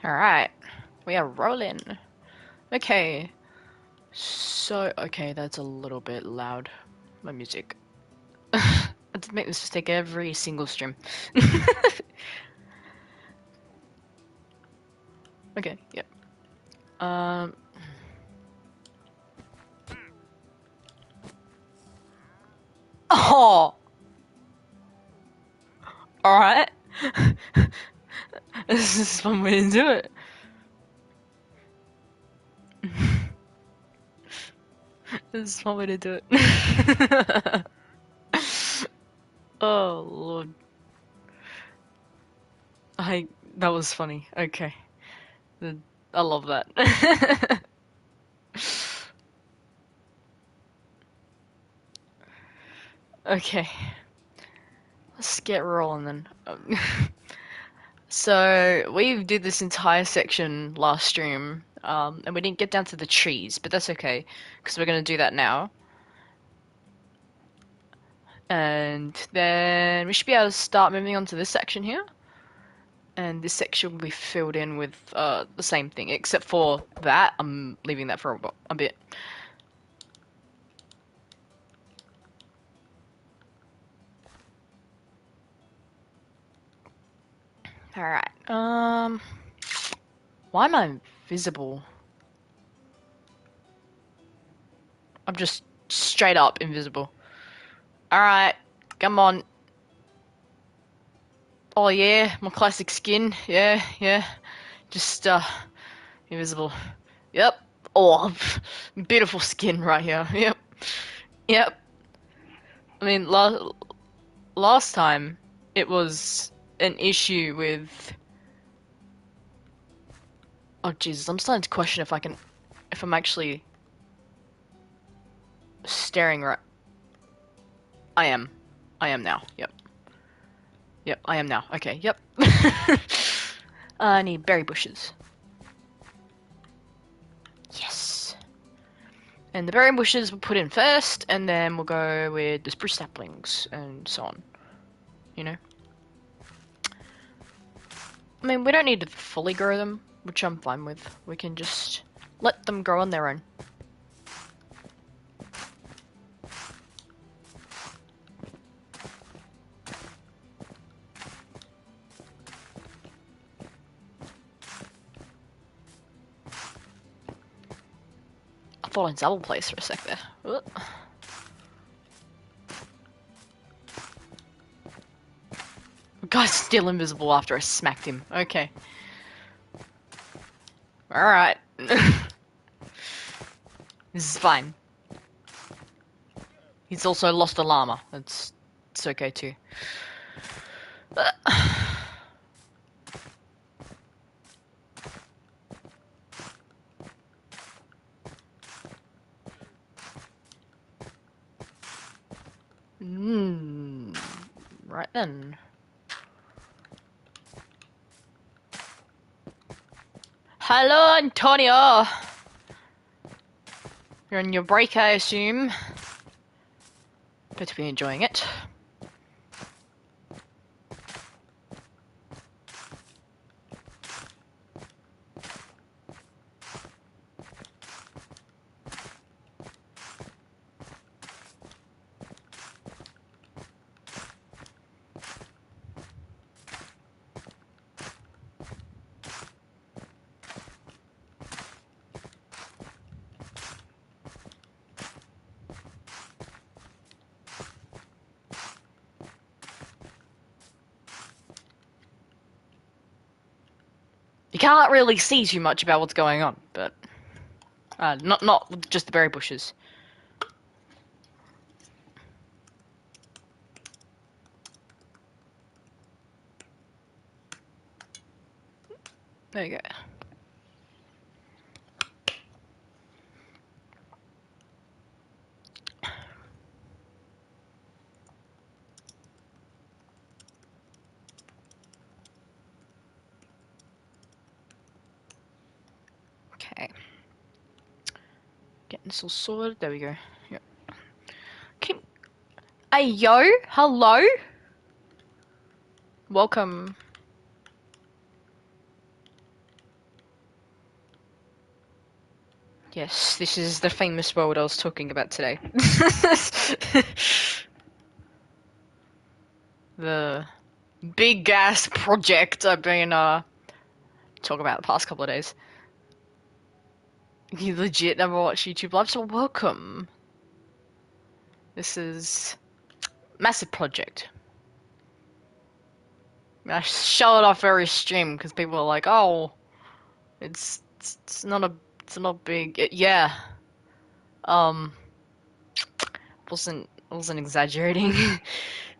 Alright, we are rolling. Okay, so, okay, that's a little bit loud. My music. I did make this mistake every single stream. Okay, yep. Um. Oh! Alright. This is one way to do it. This is one way to do it. Oh, Lord. I. That was funny. Okay. I love that. Okay. Let's get rolling then. So we did this entire section last stream, and we didn't get down to the trees, but that's okay because we're gonna do that now. And then we should be able to start moving on to this section here. And this section will be filled in with the same thing, except for that. I'm leaving that for a bit. Alright. Why am I invisible? I'm just straight up invisible. Alright, come on. Oh yeah, my classic skin. Yeah, yeah. Just, invisible. Yep. Oh, beautiful skin right here. Yep. Yep. I mean, last time it was an issue with. Oh Jesus, I'm starting to question if I'm actually staring right. I am. I am now. Yep. Yep. I am now. Okay. Yep. I need berry bushes. Yes. And the berry bushes we'll put in first, and then we'll go with the spruce saplings and so on. You know. I mean, we don't need to fully grow them, which I'm fine with. We can just let them grow on their own. I thought I double place for a sec there. Ugh. The guy's still invisible after I smacked him. Okay. Alright. This is fine. He's also lost a llama. It's okay too. Right then. Hello, Antonio! You're on your break, I assume. Better be enjoying it. You can't really see too much about what's going on, but not just the berry bushes. There you go. Okay. Getting this all sorted. There we go. Yep. Keep. Hey yo, hello. Welcome. Yes, this is the famous world I was talking about today. The big gas project I've been talking about the past couple of days. You legit never watch YouTube Live, so welcome. This is massive project. I showed it off every stream because people are like, "Oh, it's not a big yeah." Um, wasn't exaggerating.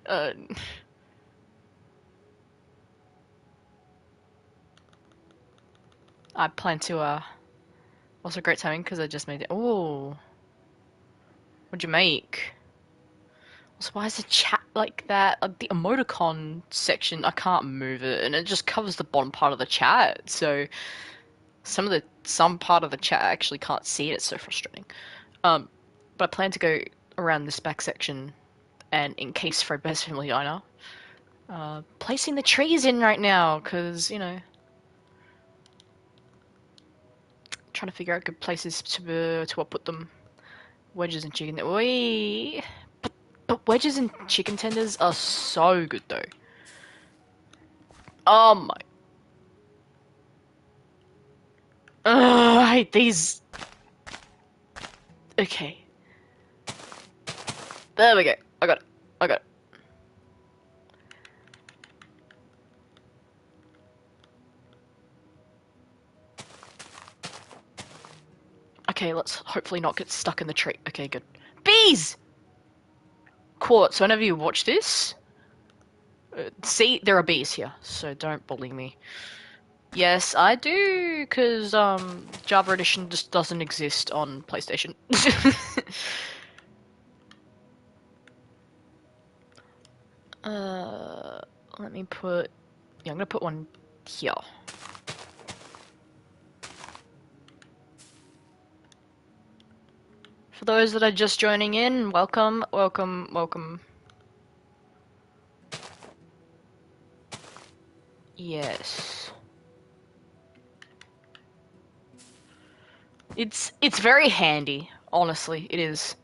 uh, I plan to also great timing because I just made it. Oh, what'd you make? So why is the chat like that? Like the emoticon section, I can't move it, and it just covers the bottom part of the chat. So some part of the chat I actually can't see it. It's so frustrating. But I plan to go around this back section, and in case Fredbear's family diner, placing the trees in right now because trying to figure out good places to put them. Wedges and chicken. Wee. But wedges and chicken tenders are so good though. Oh my. Ugh, I hate these. Okay. There we go. I got it. I got it. Okay, let's hopefully not get stuck in the tree. Okay, good. Bees! Quartz, whenever you watch this, see, there are bees here, so don't bully me. Yes, I do, because Java Edition just doesn't exist on PlayStation. uh, let me put... Yeah, I'm gonna put one here. For those that are just joining in, welcome, welcome, welcome. Yes. It's very handy, honestly, it is.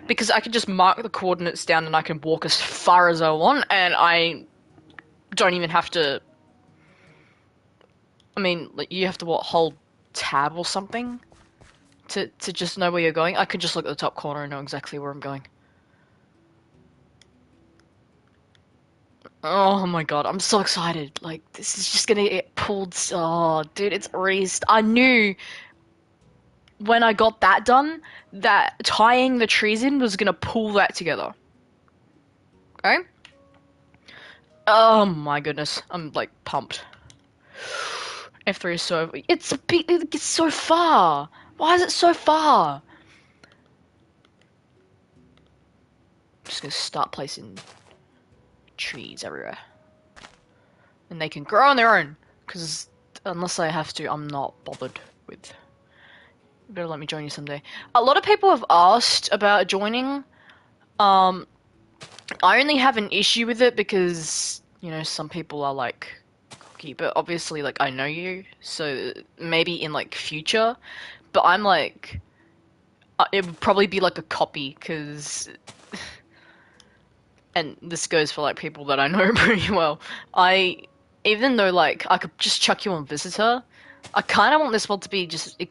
Because I can just mark the coordinates down and I can walk as far as I want, and I don't even have to. I mean, like, you have to hold tab or something to just know where you're going. I could just look at the top corner and know exactly where I'm going. Oh my god, I'm so excited. Like, this is just gonna get pulled. Oh, dude, it's already. I knew when I got that done that tying the trees in was gonna pull that together. Okay? Oh my goodness, I'm like pumped. F3 is so. It's a big. It gets so far. Why is it so far? I'm just gonna start placing trees everywhere. And they can grow on their own. Because unless I have to, I'm not bothered with. You better let me join you someday. A lot of people have asked about joining. I only have an issue with it because, some people are like cocky, but obviously, like, I know you, so maybe in, like, future. But I'm like, it would probably be like a copy, because and this goes for like people that I know pretty well. Even though like I could just chuck you on visitor, I kind of want this one to be just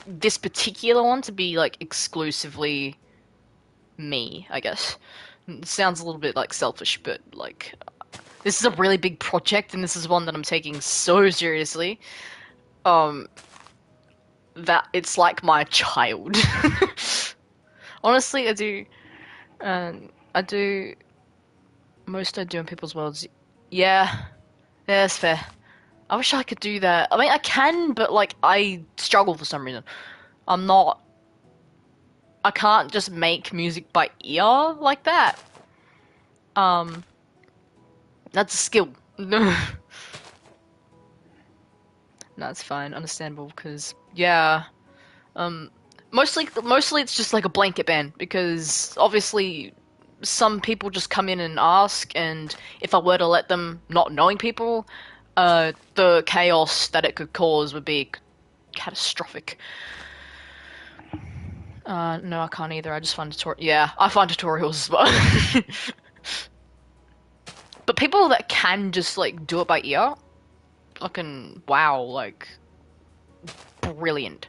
this particular one to be like exclusively me, I guess. It sounds a little bit like selfish, but like this is a really big project, and this is one that I'm taking so seriously. Um, that it's like my child. Honestly, I do. I do most I do in people's worlds. Yeah, yeah, that's fair. I wish I could do that. I mean, I can, but like I struggle for some reason. I'm not. I can't just make music by ear like that. Um, that's a skill. That's fine, understandable. Because yeah, um, mostly it's just like a blanket ban because obviously some people just come in and ask, and if I were to let them, not knowing people, the chaos that it could cause would be catastrophic. No, I can't either. I just find yeah, I find tutorials as well. But people that can just like do it by ear, fucking wow, like brilliant.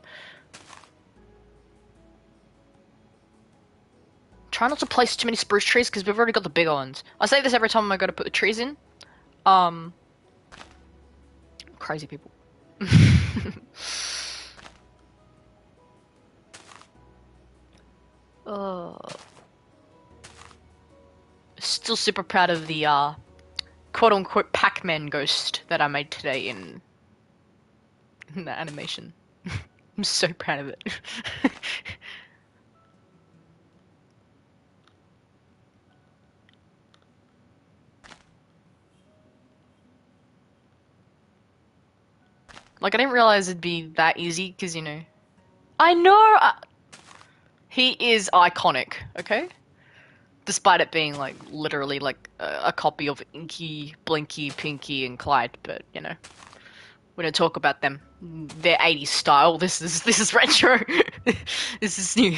Try not to place too many spruce trees because we've already got the bigger ones. I say this every time I go to put the trees in. Um, Crazy people. uh, Still super proud of the quote unquote Pac-Man ghost that I made today in the animation. I'm so proud of it. Like I didn't realize it'd be that easy because you know. I know. He is iconic. Okay. Despite it being like literally like a copy of Inky, Blinky, Pinky, and Clyde, but you know, we don't talk about them. They're 80s style. This is retro. This is new.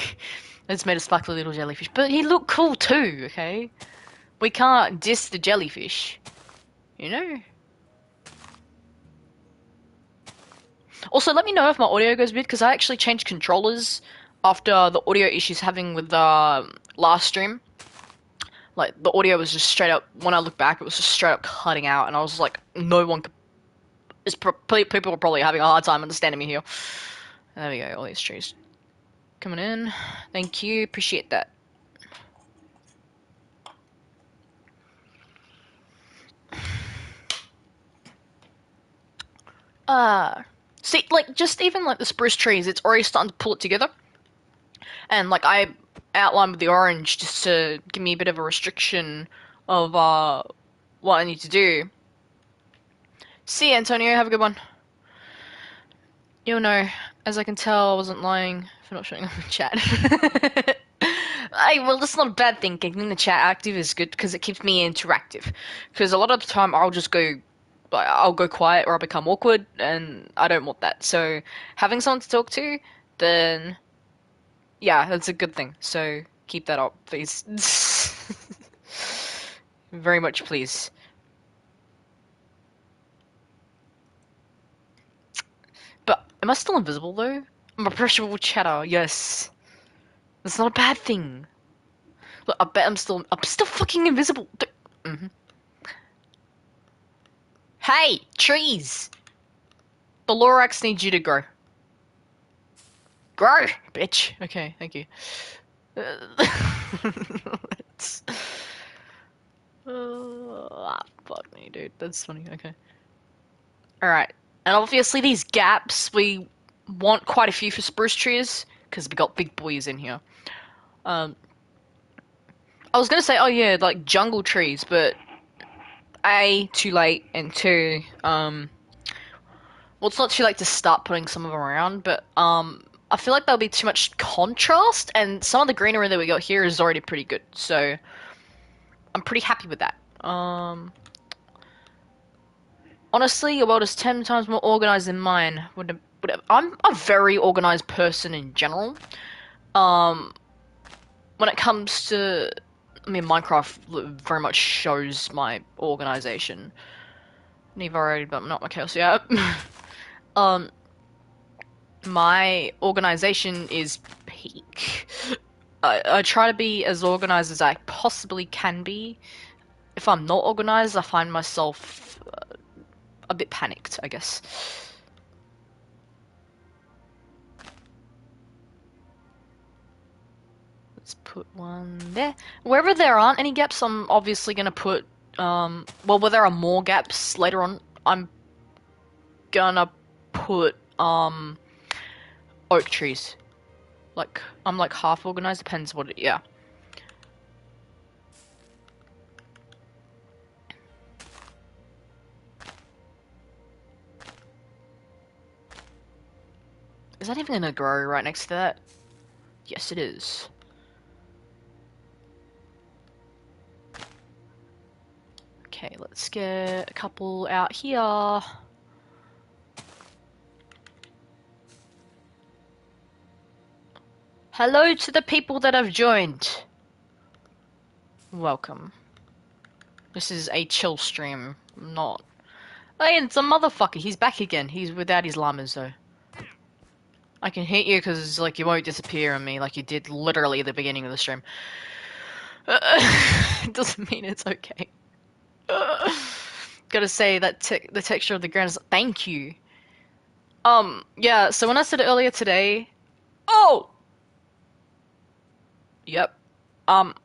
It's made a sparkly little jellyfish, but he looked cool too. Okay, we can't diss the jellyfish, you know. Also, let me know if my audio goes weird because I actually changed controllers after the audio issues having with the last stream. Like the audio was just straight up. When I look back, it was just straight up cutting out, and I was like, no one could. People are probably having a hard time understanding me here. There we go. All these trees coming in. Thank you. Appreciate that. See, like just even like the spruce trees, it's already starting to pull it together. And like I outlined with the orange just to give me a bit of a restriction of what I need to do. See you, Antonio. Have a good one. You'll know, as I can tell, I wasn't lying for not showing up in chat. Well, that's not a bad thing. Keeping the chat active is good because it keeps me interactive. Because a lot of the time I'll go quiet or I'll become awkward, and I don't want that. So having someone to talk to, then yeah, that's a good thing. So keep that up, please. Very much, please. But am I still invisible though? I'm a impressionable chatter. Yes, that's not a bad thing. Look, I bet I'm still fucking invisible. Mm-hmm. Hey, trees! The Lorax needs you to grow. Grow, bitch. Okay, thank you. It's... Fuck me, dude. That's funny. Okay. Alright. And obviously these gaps, we want quite a few for spruce trees, because we got big boys in here. I was gonna say, oh yeah, like jungle trees, but A, too late, and two, well, it's not too late to start putting some of them around, but I feel like there'll be too much contrast, and some of the greenery that we got here is already pretty good, so I'm pretty happy with that. Honestly, your world is 10 times more organized than mine. I'm a very organized person in general. Um, when it comes to, I mean, Minecraft very much shows my organization. Nevo, but not my chaos yet. um, my organization is peak. I try to be as organized as I possibly can be. If I'm not organized, I find myself a bit panicked, I guess. Let's put one there. Wherever there aren't any gaps, I'm obviously going to put, well, where there are more gaps later on, I'm gonna put, oak trees. Like, I'm like half organized, depends what it, yeah. Is that even gonna grow right next to that? Yes, it is. Okay, let's get a couple out here. Hello to the people that have joined. Welcome. This is a chill stream, not... Hey, it's a motherfucker. He's back again. He's without his llamas, though. I can hit you because, like, you won't disappear on me like you did literally at the beginning of the stream. It doesn't mean it's okay. Gotta say, that the texture of the ground is... Thank you. Yeah, so when I said earlier today... Oh! Yep. That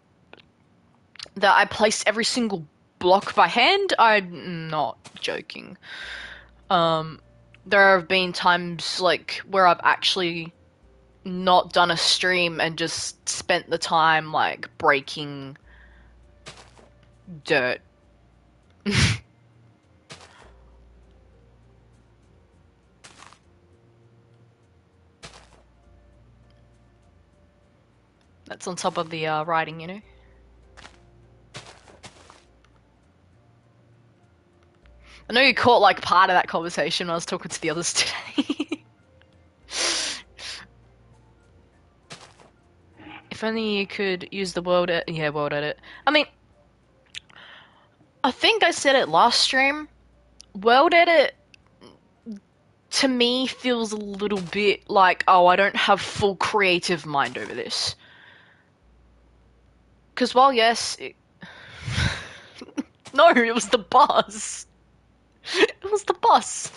I placed every single block by hand, I'm not joking. There have been times, like, where I've actually not done a stream and just spent the time, like, breaking dirt. That's on top of the writing, you know? I know you caught, like, part of that conversation when I was talking to the others today. If only you could use the world edit. I mean, I think I said it last stream. World edit, to me, feels a little bit like, oh, I don't have full creative mind over this. Because while, yes... No, it was the bus. It was the bus.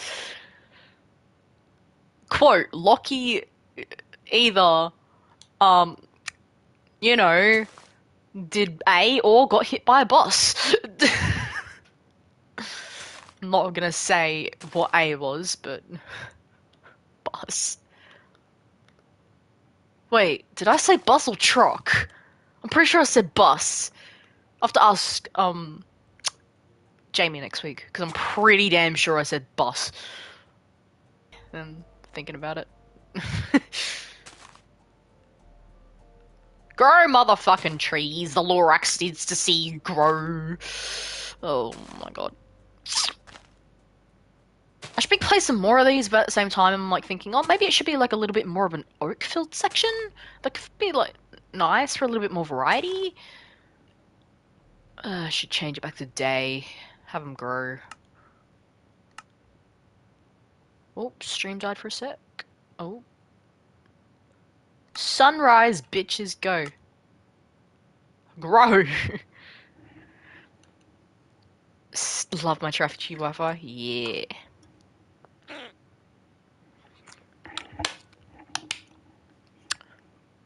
Quote, Lockie either, you know, did A or got hit by a bus. I'm not gonna say what A was, but... Bus. Wait, did I say bus or truck? I'm pretty sure I said bus. I'll have to ask, Jamie next week, because I'm pretty damn sure I said bus. And thinking about it. Grow, motherfucking trees. The Lorax needs to see you grow. Oh my god. I should be playing some more of these, but at the same time, I'm like thinking, oh, maybe it should be like a little bit more of an oak-filled section. That could be like nice for a little bit more variety. I should change it back to day. Have them grow. Oh, stream died for a sec. Oh. Sunrise, bitches, go. Grow. Love my traffic Wi-Fi. Yeah.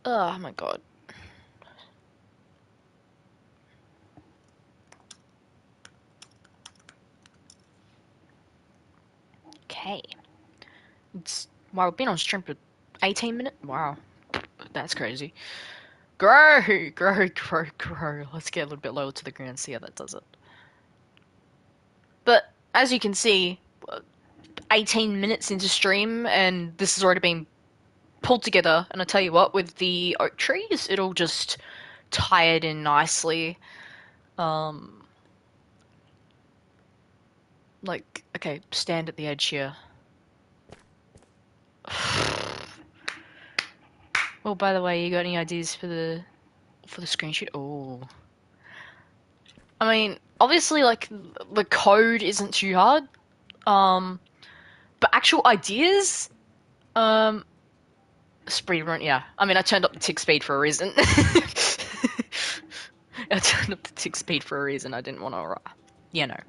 Oh my god. Okay. Wow, we've been on stream for 18 minutes? Wow. That's crazy. Grow! Grow, grow, grow. Let's get a little bit lower to the ground and see how that does it. But, as you can see, 18 minutes into stream, and this has already been pulled together, and I tell you what, with the oak trees, it'll just tie it in nicely. Like, okay, stand at the edge here. Oh, by the way, you got any ideas for the screenshot? Oh. I mean, obviously, like, the code isn't too hard. But actual ideas? Speed run, yeah. I mean, I turned up the tick speed for a reason. I turned up the tick speed for a reason. I didn't want to, you know.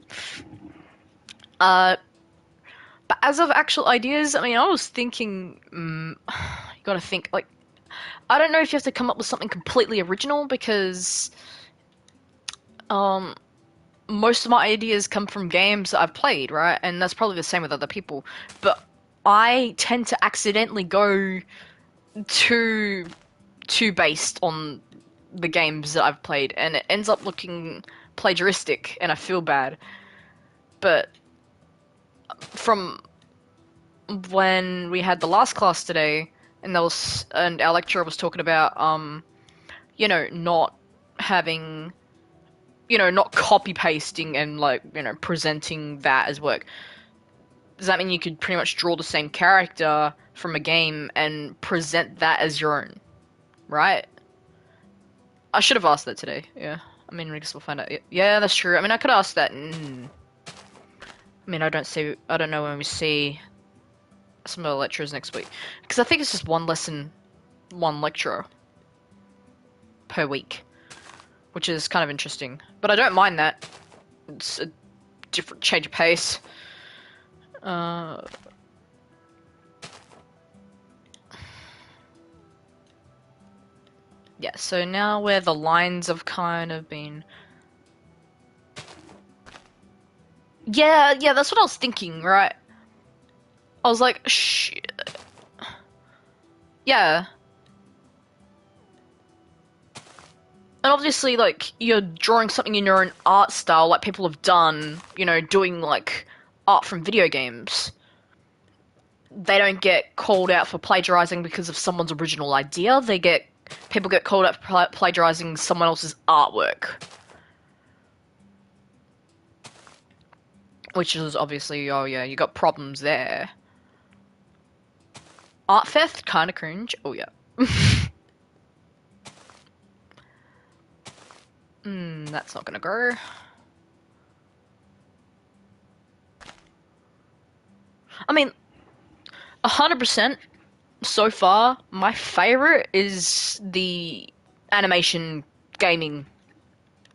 But as of actual ideas, I mean, I was thinking, you gotta think, like, I don't know if you have to come up with something completely original, because, most of my ideas come from games that I've played, right? And that's probably the same with other people. But I tend to accidentally go too based on the games that I've played, and it ends up looking plagiaristic, and I feel bad. But from when we had the last class today, and our lecturer was talking about, you know, not having, you know, not copy pasting and, like, you know, presenting that as work. Does that mean you could pretty much draw the same character from a game and present that as your own? right? I should have asked that today. Yeah. I mean, I guess we'll find out. Yeah, that's true. I mean, I could ask that. I mean, I don't know when we see some of the lecturers next week, because I think it's just one lesson, one lecturer per week, which is kind of interesting. But I don't mind that. It's a different change of pace. Uh, yeah. So now where the lines have kind of been. Yeah, yeah, that's what I was thinking, right? I was like, yeah. And obviously, like, you're drawing something in your own art style, like people have done, you know, doing, like, art from video games. They don't get called out for plagiarizing because of someone's original idea. People get called out for plagiarizing someone else's artwork. Which is obviously, oh yeah, you got problems there. Art theft, kinda cringe. Oh yeah. That's not gonna go. I mean, 100% so far, my favorite is the animation gaming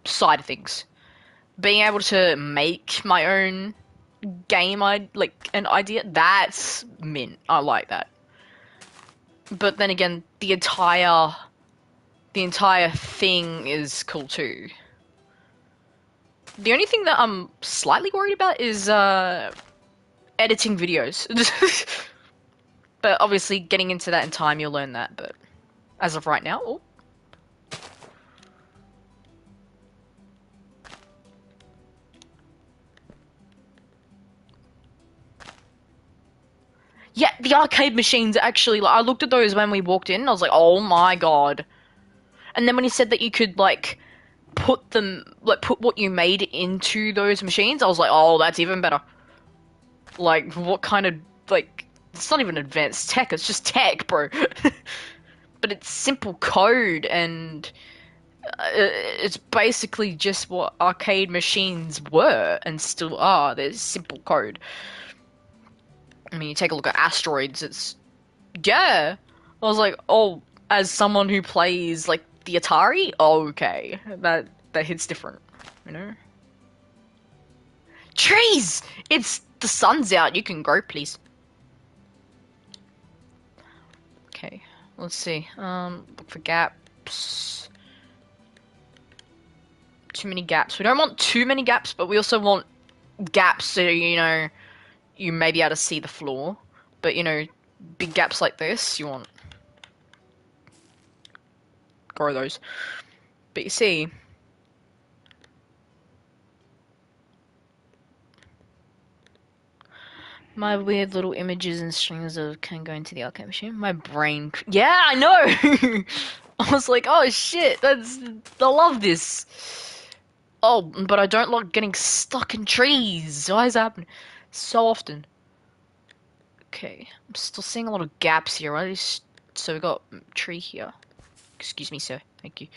side of things. Being able to make my own game, like an idea, that's mint. I like that. But then again, the entire thing is cool too. The only thing that I'm slightly worried about is editing videos. But obviously, getting into that in time, you'll learn that. But as of right now, oh. Yeah, the arcade machines actually. Like, I looked at those when we walked in. And I was like, oh my god. And then when he said that you could like put what you made into those machines, I was like, oh, that's even better. Like, what kind of like? It's not even advanced tech. It's just tech, bro. But it's simple code, and it's basically just what arcade machines were and still are. There's simple code. I mean, you take a look at Asteroids. It's yeah. I was like, oh, as someone who plays like the Atari, oh, okay, that hits different, you know. Trees! It's the sun's out. You can grow, please. Okay, let's see. Look for gaps. Too many gaps. We don't want too many gaps, but we also want gaps so you know you may be able to see the floor. But you know, big gaps like this, you want grow those. But you see, my weird little images and strings of can go into the arcade machine. My brain. Yeah, I know! I was like, oh shit, I love this. Oh, but I don't like getting stuck in trees. Why is that happening so often? Okay, I'm still seeing a lot of gaps here. Right? So we got tree here. Excuse me, sir. Thank you.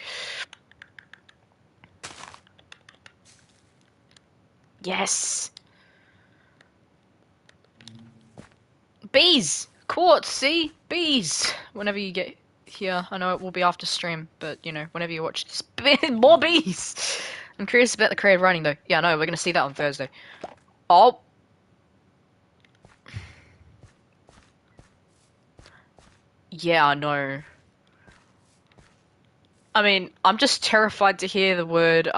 Yes! Bees! Quartz, see? Bees! Whenever you get here, I know it will be after stream, but you know, whenever you watch this, more bees! I'm curious about the creative writing though. Yeah, no, we're gonna see that on Thursday. Oh! Yeah, I know. I mean, I'm just terrified to hear the word,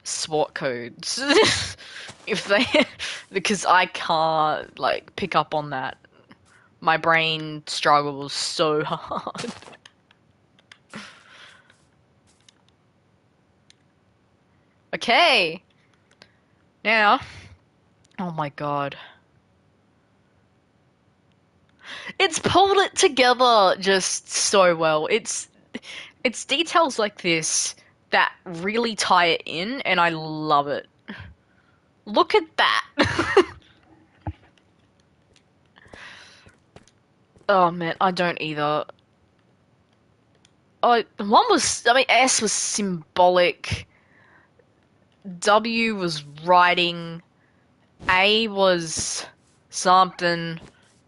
SWAT codes. If they, because I can't, like, pick up on that. My brain struggles so hard. Okay. Now, oh my god. It's pulled it together just so well. It's details like this that really tie it in, and I love it. Look at that. Oh man, I don't either. one was, I mean, S was symbolic, W was writing, A was something,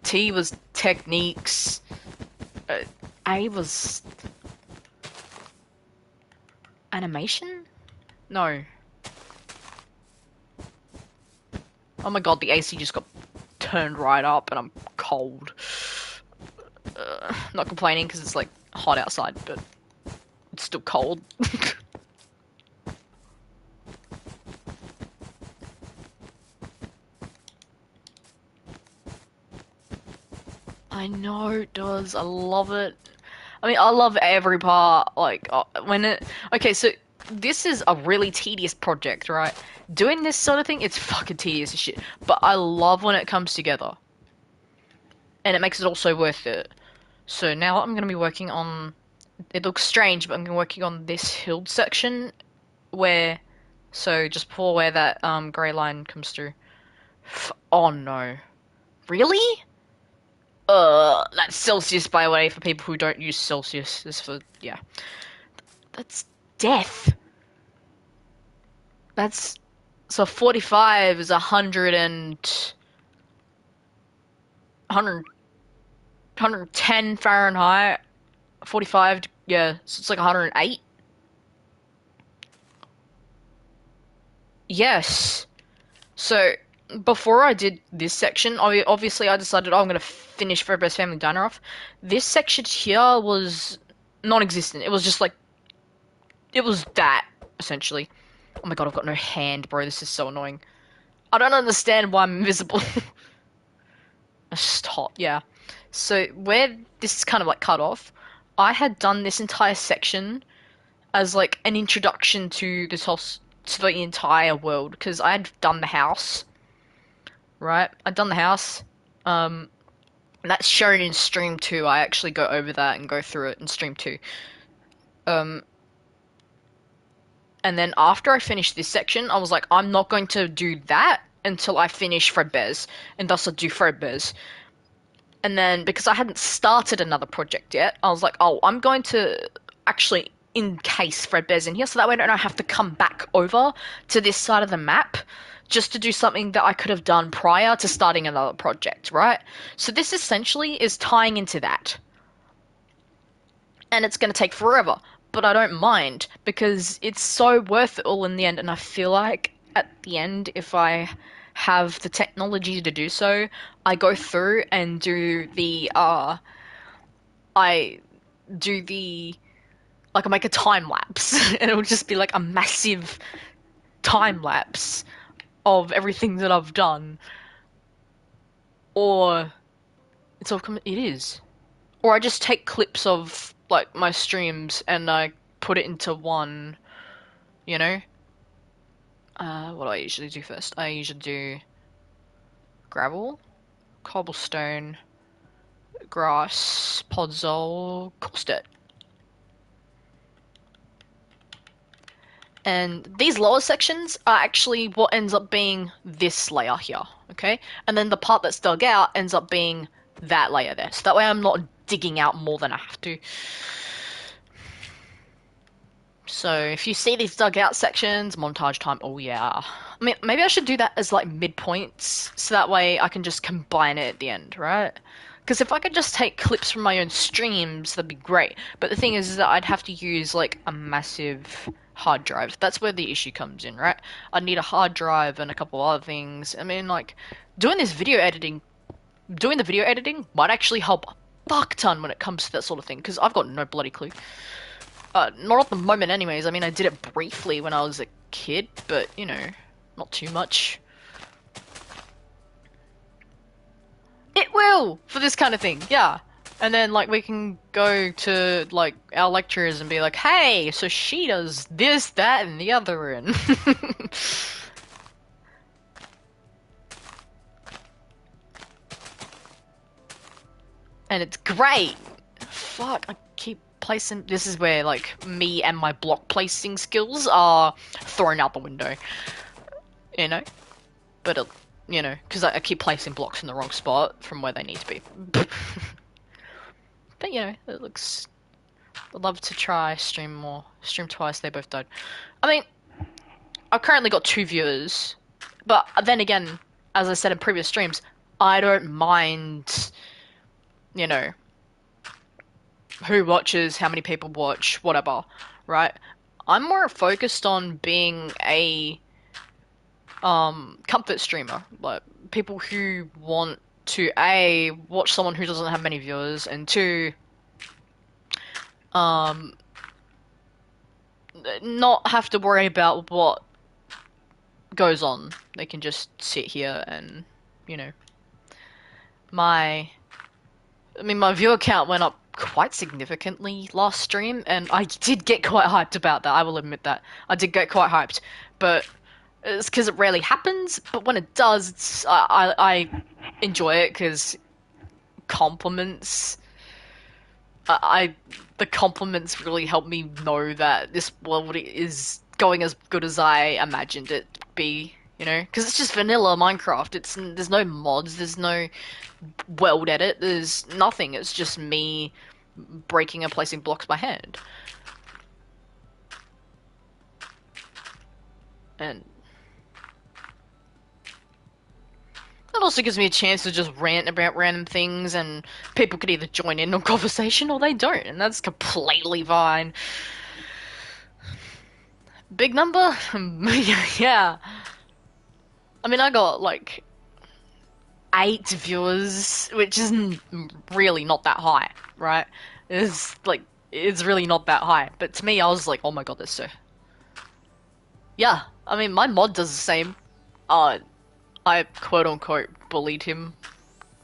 T was techniques, uh, A was animation? No. Oh my god, the AC just got turned right up and I'm cold. Not complaining because it's like hot outside, but it's still cold. I know it does. I love it. I mean, I love every part. Like, when it. Okay, so this is a really tedious project, right? Doing this sort of thing, it's fucking tedious as shit. But I love when it comes together. And it makes it also worth it. So now I'm going to be working on. It looks strange, but I'm working on this hill section where. So just before where that grey line comes through. Oh no. Really? That's Celsius, by the way, for people who don't use Celsius. This for, yeah. That's death. That's, so 45 is 100 and, 100, 110 Fahrenheit. 45, yeah, so it's like 108. Yes. So, before I did this section, obviously I decided, oh, I'm going to finish Fredbear's Family Diner off. This section here was non-existent. It was just like, it was that, essentially. Oh my god, I've got no hand, bro. This is so annoying. I don't understand why I'm invisible. It's just hot, yeah. So, where this is kind of like cut off, I had done this entire section as like an introduction to this whole, to the entire world, because I had done the house, right? I'd done the house. Um, that's shown in stream 2. I actually go over that and go through it in stream 2. Um, and then after I finished this section, I was like, I'm not going to do that until I finish Fredbear's, and thus I'll do Fredbear's. And then, because I hadn't started another project yet, I was like, oh, I'm going to actually encase Fredbear's in here, so that way I don't have to come back over to this side of the map just to do something that I could have done prior to starting another project, right? So this essentially is tying into that. And it's going to take forever, but I don't mind because it's so worth it all in the end. And I feel like at the end, if I have the technology to do so, I go through and do the I do the, like, I make a time lapse, and it'll just be like a massive time lapse of everything that I've done, or it's all it is. Or I just take clips of like my streams and I put it into one, you know? What do I usually do first? I usually do gravel, cobblestone, grass, podzol, coolstead. And these lower sections are actually what ends up being this layer here, okay? And then the part that's dug out ends up being that layer there. So that way I'm not digging out more than I have to. So if you see these dug out sections, montage time, oh yeah. I mean, maybe I should do that as like midpoints, so that way I can just combine it at the end, right? Because if I could just take clips from my own streams, that'd be great. But the thing is that I'd have to use like a massive hard drive. That's where the issue comes in, right? I'd need a hard drive and a couple other things. I mean, like, doing this video editing, doing the video editing might actually help a fuck ton when it comes to that sort of thing, because I've got no bloody clue. Not at the moment anyways. I mean, I did it briefly when I was a kid, but, you know, not too much. It will! For this kind of thing, yeah. And then, like, we can go to, like, our lecturers and be like, hey, so she does this, that, and the other, and... and it's great! Fuck, I keep placing... This is where, like, me and my block placing skills are thrown out the window. You know? But, you know, because I keep placing blocks in the wrong spot from where they need to be. But, you know, it looks I'd love to try stream more. Stream twice, they both died. I mean, I've currently got 2 viewers, but then again, as I said in previous streams, I don't mind, you know, who watches, how many people watch, whatever, right? I'm more focused on being a comfort streamer, like people who want to A, watch someone who doesn't have many viewers, and two, um not have to worry about what goes on. They can just sit here and, you know, my my viewer count went up quite significantly last stream, and I did get quite hyped about that. I will admit that. I did get quite hyped, but it's because it rarely happens. But when it does, I enjoy it because compliments. I the compliments really help me know that this world is going as good as I imagined it to be. You know, because it's just vanilla Minecraft. There's no mods. There's no world edit. There's nothing. It's just me breaking and placing blocks by hand. And it also gives me a chance to just rant about random things, and people could either join in on conversation or they don't, and that's completely fine. Big number? Yeah. I mean, I got like 8 viewers, which is really not that high, right? It's really not that high. But to me, I was like, oh my god, that's so. Yeah, I mean, my mod does the same. I quote unquote bullied him.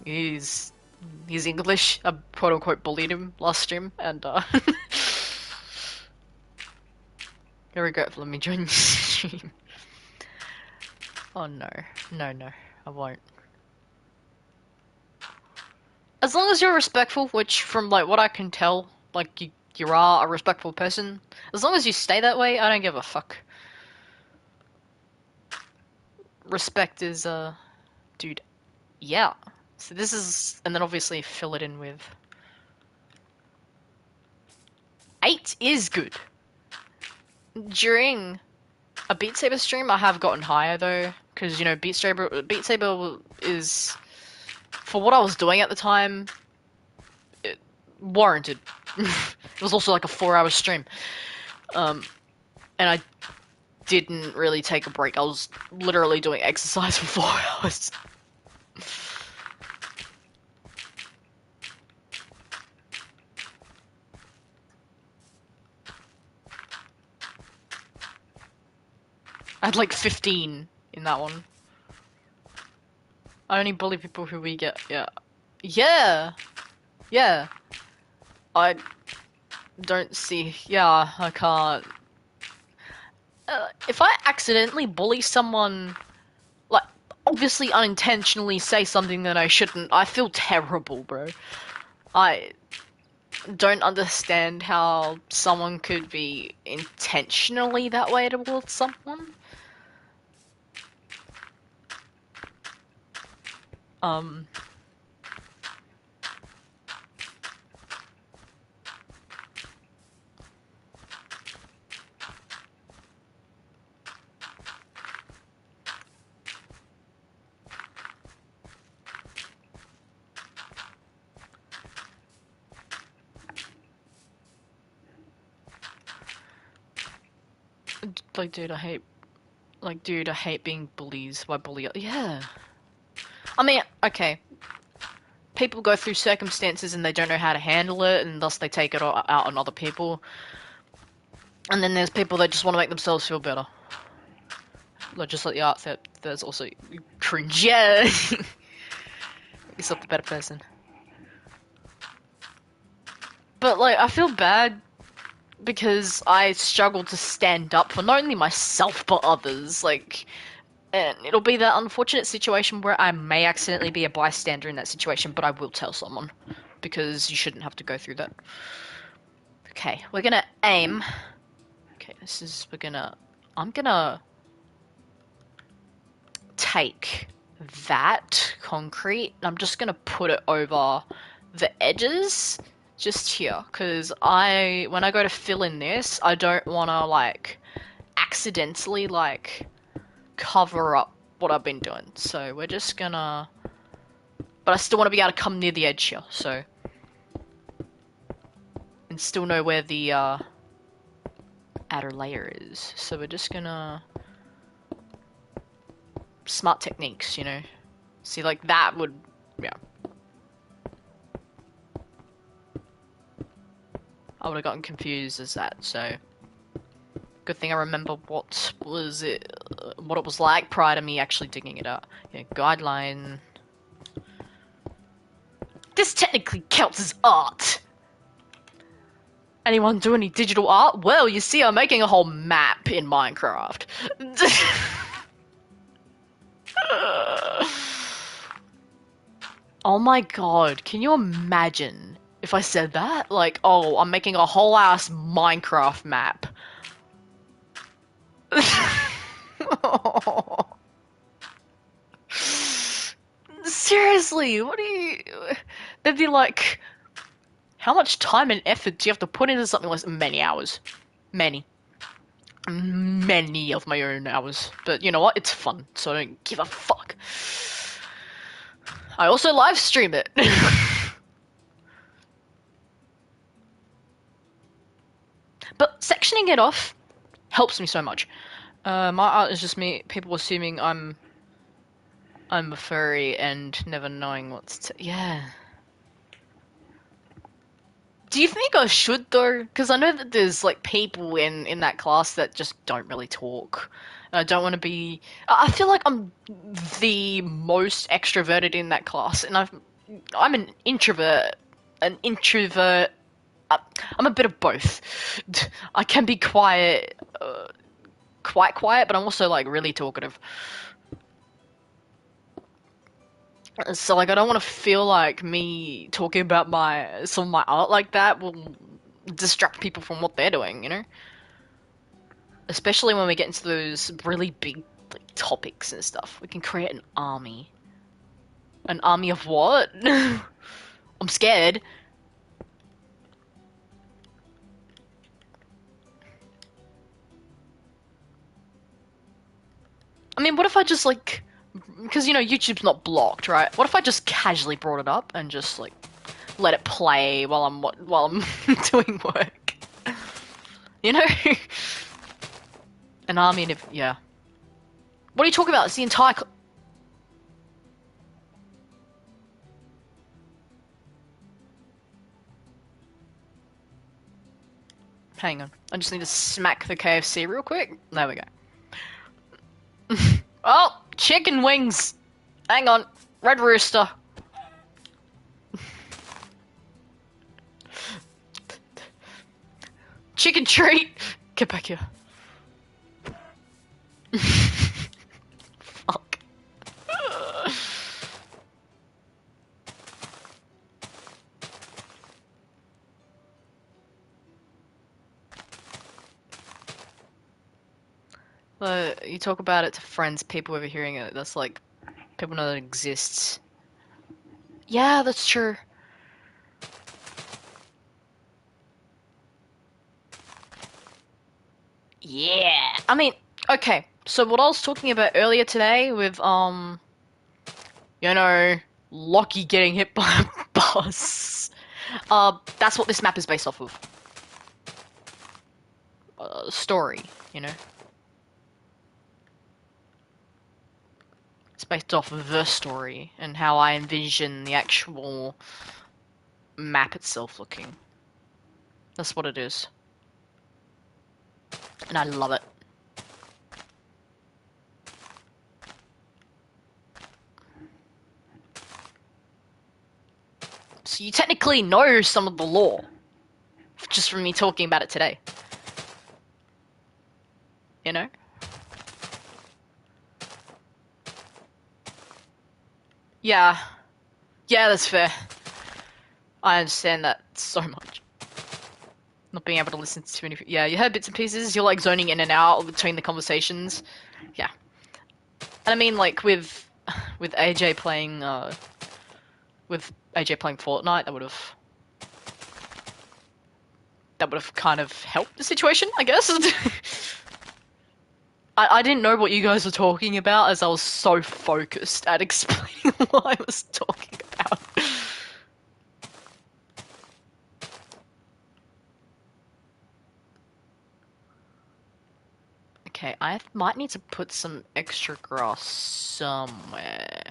He's English. I quote unquote bullied him last stream, and here we go. Let me join the stream. Oh no, no, I won't. As long as you're respectful, which from like what I can tell, like you are a respectful person. As long as you stay that way, I don't give a fuck. Respect is dude, yeah. So this is, and then obviously fill it in with 8 is good. During a Beat Saber stream, I have gotten higher though, because you know Beat Saber is, for what I was doing at the time, it warranted. It was also like a 4-hour stream, and I didn't really take a break. I was literally doing exercise for 4 hours. I had like 15 in that one. I only bully people who we get, yeah. Yeah! Yeah. I don't see, yeah, I can't. If I accidentally bully someone, like, obviously unintentionally say something that I shouldn't, I feel terrible, bro. I don't understand how someone could be intentionally that way towards someone. Um, like, dude, I hate being bullies by bully. Yeah. I mean, okay. People go through circumstances and they don't know how to handle it, and thus they take it out on other people. And then there's people that just want to make themselves feel better. Like, just like the art that there's also cringe. Yeah. Make yourself a better person. But like, I feel bad because I struggle to stand up for not only myself but others. Like, and it'll be that unfortunate situation where I may accidentally be a bystander in that situation, but I will tell someone because you shouldn't have to go through that. Okay, we're gonna aim. Okay, I'm gonna take that concrete and I'm just gonna put it over the edges just here, because when I go to fill in this, I don't want to, like, accidentally, like, cover up what I've been doing. So we're just gonna... But I still want to be able to come near the edge here, so... And still know where the, outer layer is. So we're just gonna... Smart techniques, you know? See, like, that would... Yeah. I would have gotten confused as that, so... Good thing I remember what it was like prior to me actually digging it out. Yeah, guideline... This technically counts as art! Anyone do any digital art? Well, you see, I'm making a whole map in Minecraft. Oh my god, can you imagine if I said that? Like, oh, I'm making a whole ass Minecraft map. Seriously, what do you... They'd be like, how much time and effort do you have to put into something like many hours? Many. Many of my own hours. But you know what? It's fun, so I don't give a fuck. I also live stream it. But sectioning it off helps me so much. My art is just me, people assuming I'm a furry and never knowing what's yeah. Do you think I should though? Because I know that there's like people in that class that just don't really talk. And I don't want to be. I feel like I'm the most extroverted in that class, and I'm an introvert. An introvert. I'm a bit of both. I can be quiet, quite quiet, but I'm also like really talkative. So like I don't want to feel like me talking about some of my art like that will distract people from what they're doing, you know? Especially when we get into those really big like, topics and stuff. We can create an army. An army of what? I'm scared. I mean, what if I just like... Because, you know, YouTube's not blocked, right? What if I just casually brought it up and just, like, let it play while I'm doing work? You know? An army of... Yeah. What are you talking about? It's the entire... Hang on. I just need to smack the KFC real quick. There we go. Oh! Chicken wings! Hang on. Red Rooster. Chicken treat! Get back here. Fuck. You talk about it to friends, people overhearing it. That's like, people know that it exists. Yeah, that's true. Yeah. I mean, okay. So what I was talking about earlier today with, you know, Lockie getting hit by a bus. That's what this map is based off of. Story, you know? It's based off of the story and how I envision the actual map itself looking. That's what it is. And I love it. So you technically know some of the lore. Just from me talking about it today. You know? Yeah. Yeah, that's fair. I understand that so much. Not being able to listen to any... Yeah, you heard bits and pieces. You're, like, zoning in and out between the conversations. Yeah. And I mean, like, with AJ playing, with AJ playing Fortnite, that would have... that would have kind of helped the situation, I guess. I didn't know what you guys were talking about as I was so focused at explaining what I was talking about. Okay, I might need to put some extra grass somewhere.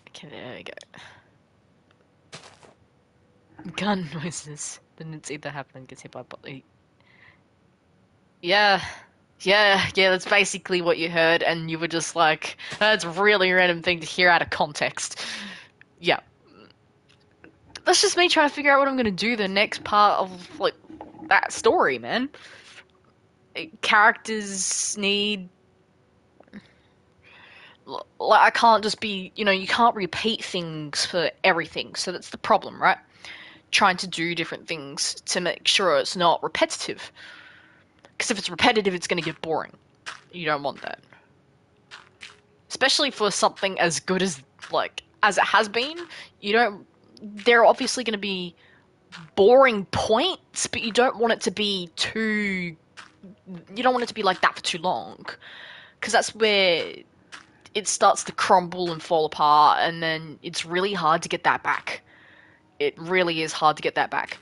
Okay, there we go. Gun noises. Then it's either happen gets hit by bullet. Yeah. Yeah, that's basically what you heard, and you were just like, that's a really random thing to hear out of context. Yeah. That's just me trying to figure out what I'm gonna do the next part of, like, that story, man. Characters need. Like, I can't just be, you can't repeat things for everything, so that's the problem, right? Trying to do different things to make sure it's not repetitive. Because if it's repetitive, it's going to get boring. You don't want that. Especially for something as good as, like, as it has been, you don't. There are obviously going to be boring points, but you don't want it to be too. You don't want it to be like that for too long. Because that's where it starts to crumble and fall apart, and then it's really hard to get that back. It really is hard to get that back.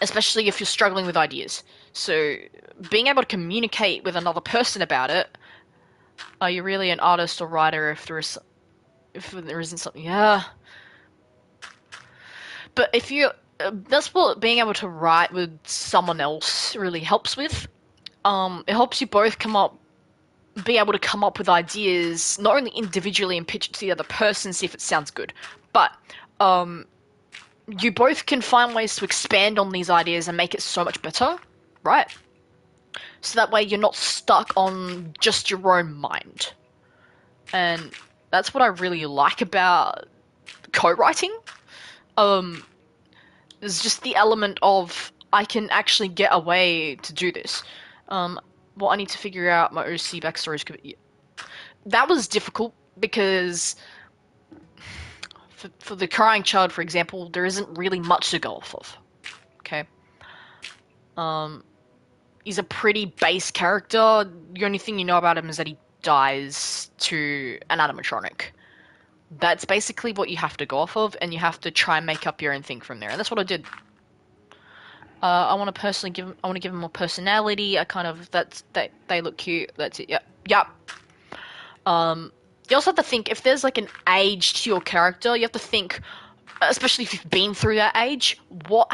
Especially if you're struggling with ideas. So, being able to communicate with another person about it. Are you really an artist or writer if there isn't something? Yeah. But if you, that's what being able to write with someone else really helps with. It helps you both be able to come up with ideas, not only individually and pitch it to the other person, see if it sounds good, but you both can find ways to expand on these ideas and make it so much better, right? So that way you're not stuck on just your own mind. And that's what I really like about co-writing. There's just the element of I can actually get a way to do this. What I need to figure out my OC backstory. That was difficult because for the crying child, for example, there isn't really much to go off of. Okay. He's a pretty base character. The only thing you know about him is that he dies to an animatronic. That's basically what you have to go off of, and you have to try and make up your own thing from there. And that's what I did. I want to give him more personality. They look cute. That's it. Yep. You also have to think if there's like an age to your character. You have to think, especially if you've been through that age, what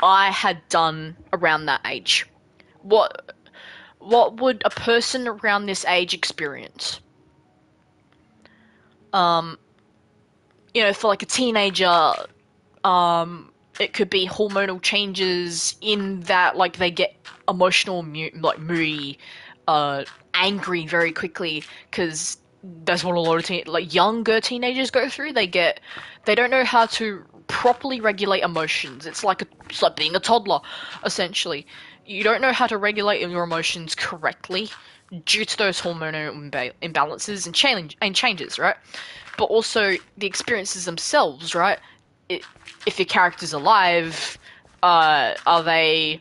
I had done around that age. What would a person around this age experience? For like a teenager, it could be hormonal changes in that, like, they get emotional, like moody, angry very quickly, because that's what a lot of younger teenagers go through. They don't know how to properly regulate emotions. It's like being a toddler, essentially. You don't know how to regulate your emotions correctly due to those hormonal imbalances and changes, right? But also the experiences themselves, right? If your character's alive, are they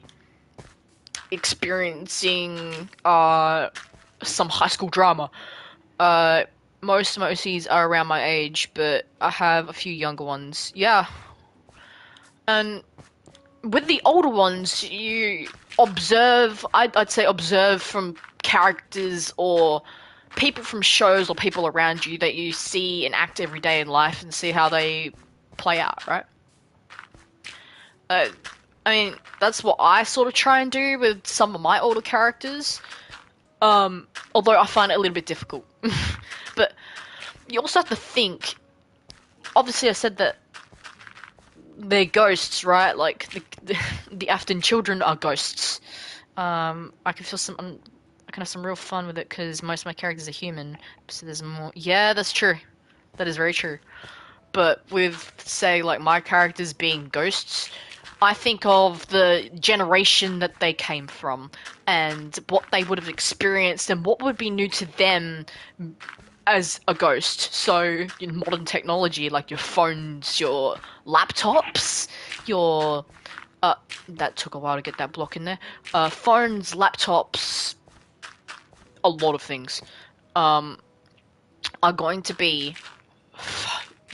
experiencing some high school drama? Most of my OCs are around my age, but I have a few younger ones. Yeah. And with the older ones, you observe, I'd say observe from characters or people from shows or people around you that you see and act every day in life and see how they play out, right? I mean, that's what I sort of try and do with some of my older characters. Although I find it a little bit difficult. But you also have to think, obviously I said that they're ghosts, right? Like, the Afton children are ghosts. I can have some real fun with it because most of my characters are human, so there's more. Yeah, that's true. That is very true. But with, say, like, my characters being ghosts, I think of the generation that they came from and what they would have experienced and what would be new to them as a ghost. So, in modern technology, like your phones, your laptops, your uh, that took a while to get that block in there. Phones, laptops, a lot of things, um, are going to be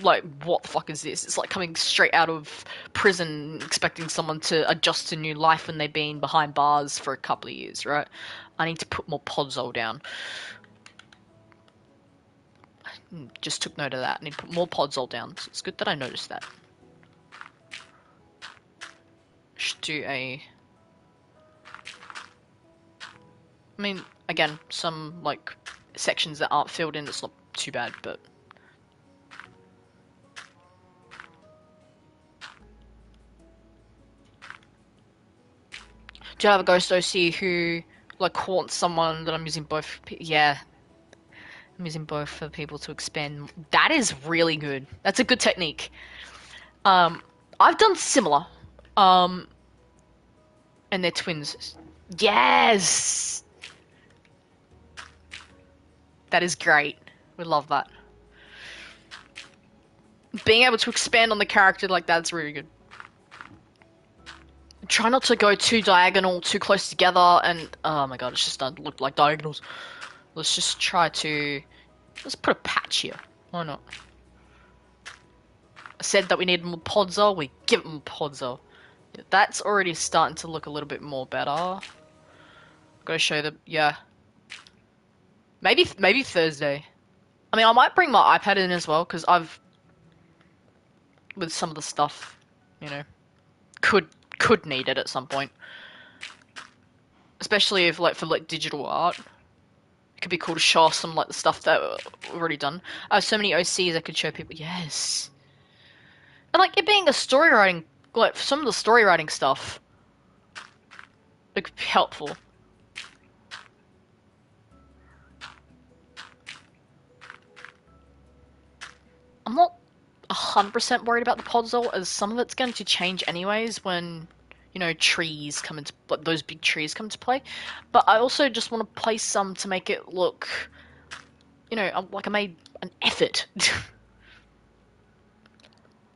like, what the fuck is this? It's like coming straight out of prison, expecting someone to adjust to new life when they've been behind bars for a couple of years, right? I need to put more podzol down. Just took note of that. I need to put more podzol down. So it's good that I noticed that. Should do a... I mean, again, some, like, sections that aren't filled in, it's not too bad, but... Do you have a ghost OC who, like, haunts someone that I'm using both... Yeah. I'm using both for people to expand. That is really good. That's a good technique. I've done similar. And they're twins. Yes! That is great. We love that. Being able to expand on the character like that's really good. Try not to go too diagonal, too close together, and oh my god, it's just starting to look like diagonals. Let's just try to... Let's put a patch here. Why not? I said that we needed more podzol, we give them podzol. That's already starting to look a little bit more better. Gotta show them, yeah. Maybe Thursday. I mean, I might bring my iPad in as well, because I've... With some of the stuff, you know, could need it at some point. Especially if, like, for, like, digital art. It could be cool to show off some, like, the stuff that we've already done. I have so many OCs I could show people. Yes! And, like, it being a story writing... Like, some of the story writing stuff... It could be helpful. I'm not 100% worried about the podzol, as some of it's going to change anyways when... You know, trees come into... Like, those big trees come into play. But I also just want to place some to make it look... You know, like I made an effort.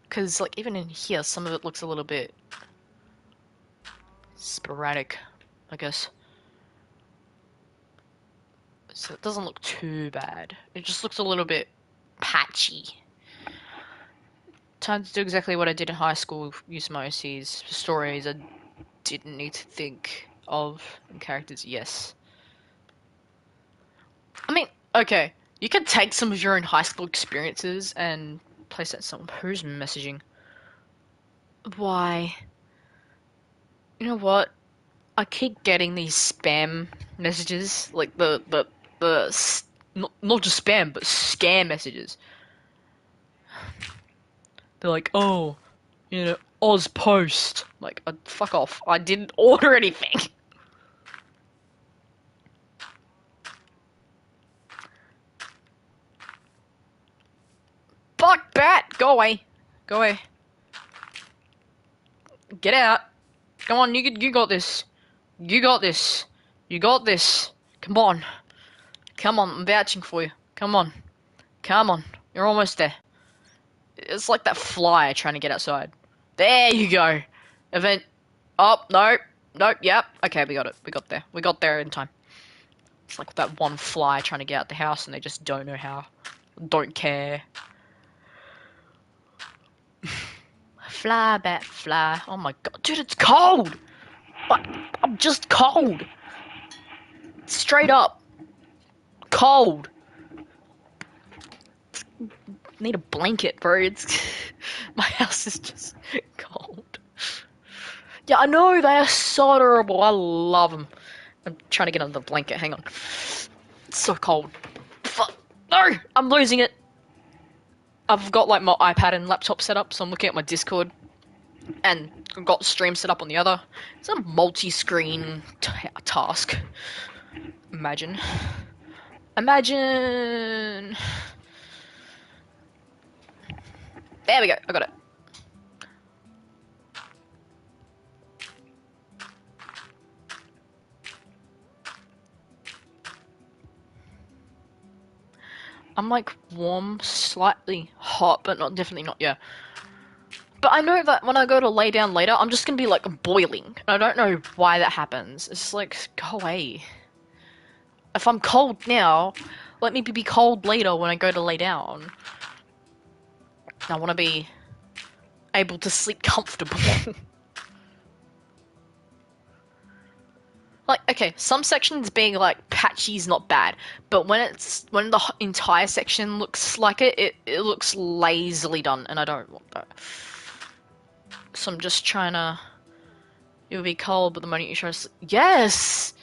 Because, like, even in here, some of it looks a little bit... sporadic, I guess. So it doesn't look too bad. It just looks a little bit patchy. Time to do exactly what I did in high school, use my OCs for stories I didn't need to think of, and characters, yes. I mean, okay, you can take some of your own high school experiences and place that someone who's messaging. Why? You know what? I keep getting these spam messages, like not just spam, but scam messages. They're like, oh, you know, Oz Post. Like, fuck off. I didn't order anything. Fuck bat! Go away. Go away. Get out. Come on, you got this. You got this. You got this. Come on. Come on, I'm vouching for you. Come on. Come on. You're almost there. It's like that fly trying to get outside. There you go. Event. Oh, no. Nope, yep. Okay, we got it. We got there. We got there in time. It's like that one fly trying to get out the house and they just don't know how. Don't care. Fly, bat, fly. Oh my god. Dude, it's cold! What? I'm just cold. Straight up. Cold. Need a blanket, bro. It's... My house is just cold. Yeah, I know, they are so adorable. I love them. I'm trying to get under the blanket. Hang on. It's so cold. Fuck. No! I'm losing it. I've got, like, my iPad and laptop set up, so I'm looking at my Discord. And I've got stream set up on the other. It's a multi-screen task. Imagine. Imagine... There we go. I got it. I'm like warm, slightly hot, but not definitely not, yeah. But I know that when I go to lay down later, I'm just gonna be like boiling. I don't know why that happens. It's like, go away. If I'm cold now, let me be cold later when I go to lay down. I want to be able to sleep comfortable. Like, okay, some sections being like patchy is not bad, but when the entire section looks like it looks lazily done, and I don't want that. So I'm just trying to. You'll be cold, but the moment you try to. Yes!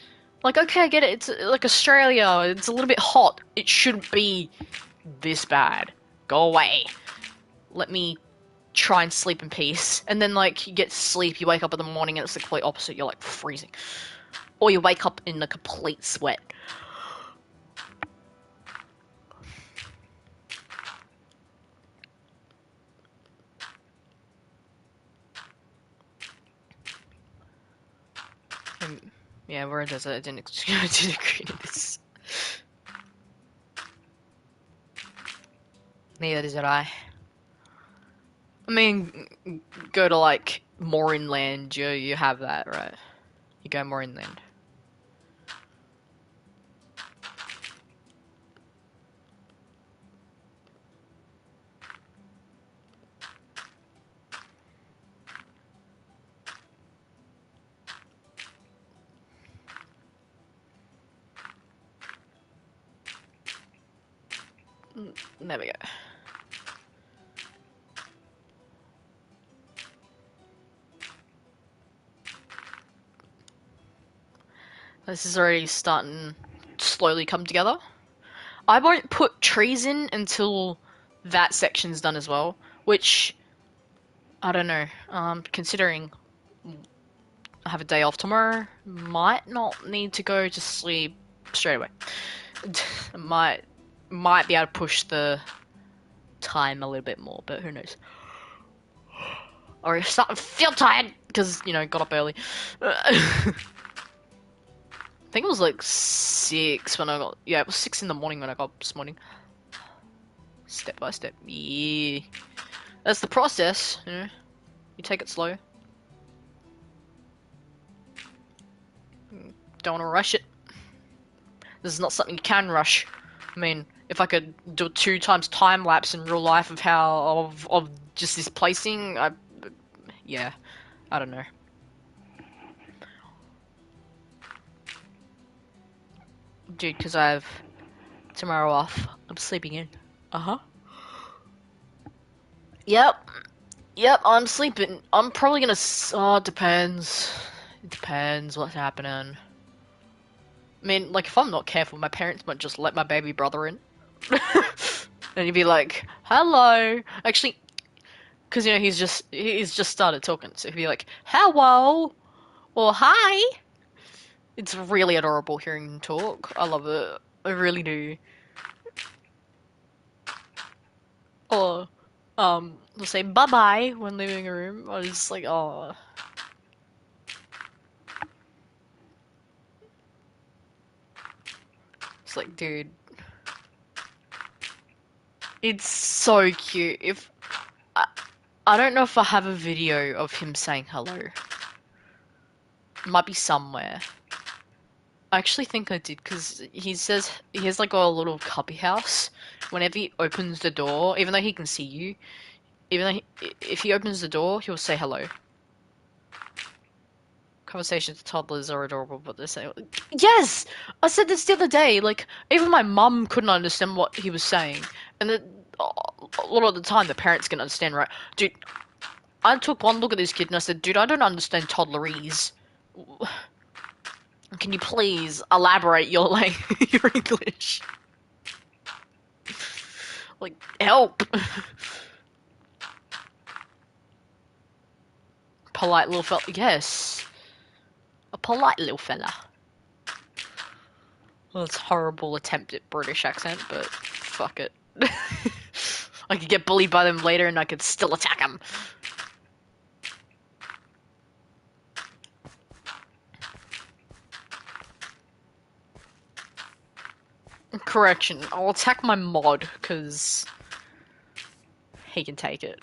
Like, okay, I get it. It's like Australia. It's a little bit hot. It shouldn't be this bad. Go away. Let me try and sleep in peace. And then, like, you get sleep, you wake up in the morning, and it's the complete opposite. You're, like, freezing. Or you wake up in a complete sweat. Yeah, we're in desert. I didn't agree to this. Neither did I. I mean, go to, like, more inland, you have that, right? You go more inland. There we go. This is already starting to slowly come together. I won't put trees in until that section's done as well, which I don't know. Considering I have a day off tomorrow, might not need to go to sleep straight away. might be able to push the time a little bit more, but who knows? Or starting to feel tired because got up early. I think it was like 6 when I got. Yeah, it was 6 in the morning when I got up this morning. Step by step. Yeah. That's the process, You take it slow. Don't want to rush it. This is not something you can rush. I mean, if I could do 2 times time lapse in real life of how of just this placing, yeah, I don't know. Dude, because I have tomorrow off. I'm sleeping in. Uh-huh. Yep. Yep, I'm sleeping. I'm probably gonna. Oh, it depends. It depends what's happening. I mean, like, if I'm not careful, my parents might just let my baby brother in. And you'd be like, hello. Actually, because, he's just started talking, so he'd be like, hello. Or hi. It's really adorable hearing him talk. I love it. I really do. Or, they'll say bye-bye when leaving a room. I was just like, oh. It's like, dude. It's so cute. I don't know if I have a video of him saying hello. It might be somewhere. I actually think I did, because he says he has like a little cubby house. Whenever he opens the door, even though he can see you, even though if he opens the door, he'll say hello. Conversations with toddlers are adorable, but they say, yes! I said this the other day, like, even my mum couldn't understand what he was saying. And a lot of the time, the parents can understand, right? Dude, I took one look at this kid and I said, dude, I don't understand toddlerese. Can you please elaborate your your English? Like, help! Polite little fella. Yes. A polite little fella. Well, it's horrible attempt at British accent, but fuck it. I could get bullied by them later and I could still attack them. Correction, I'll attack my mod, because he can take it.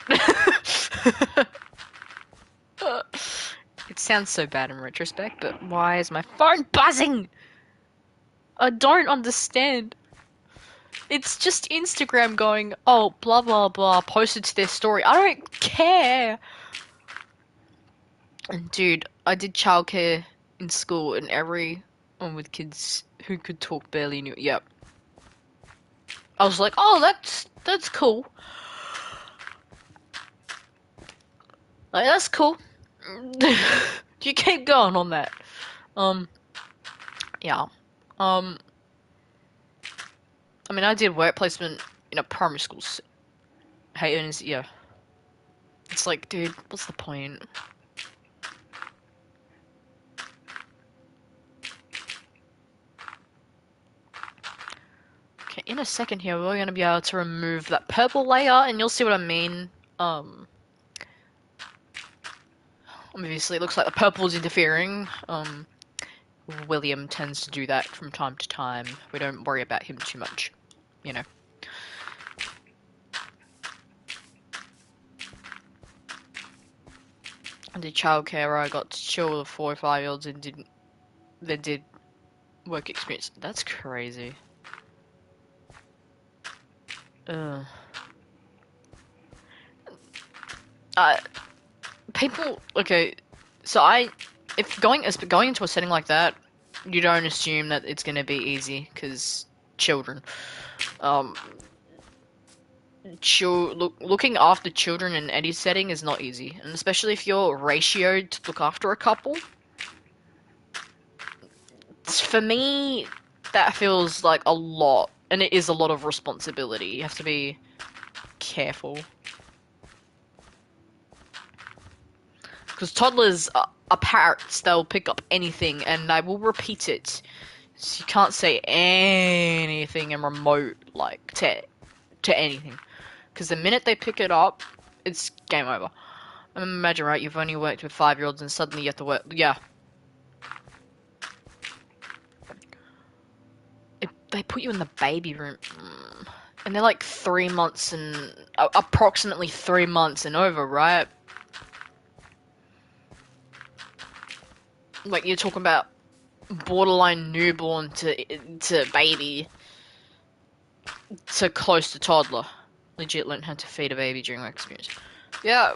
It sounds so bad in retrospect, but why is my phone buzzing? I don't understand. It's just Instagram going, oh, blah blah blah, posted to their story. I don't care. And dude, I did childcare in school, and everyone with kids who could talk barely knew. Yep. I was like, oh, that's cool. Like, that's cool. You keep going on that. Um, yeah. Um, I mean, I did work placement in a primary school. Hey, and yeah. It's like, dude, what's the point? Okay, in a second here, we're gonna be able to remove that purple layer, and you'll see what I mean. Obviously, it looks like the purple's interfering. William tends to do that from time to time. We don't worry about him too much, you know. I did childcare where I got to chill with 4 or 5-year-olds and did work experience. That's crazy. Ugh. Uh, People, okay, so if going into a setting like that, you don't assume that it's gonna be easy, because children. Um, looking after children in any setting is not easy, and especially if you're ratioed to look after a couple. For me, that feels like a lot, and it is a lot of responsibility. You have to be careful. Because toddlers are parrots, they'll pick up anything and they will repeat it. So you can't say anything in remote, like, to anything. Because the minute they pick it up, it's game over. Imagine, right, you've only worked with 5-year-olds and suddenly you have to work, yeah. They put you in the baby room, and they're like 3 months and, approximately 3 months and over, right? Like, you're talking about borderline newborn to baby to close to toddler. Legit learn how to feed a baby during my experience. Yeah.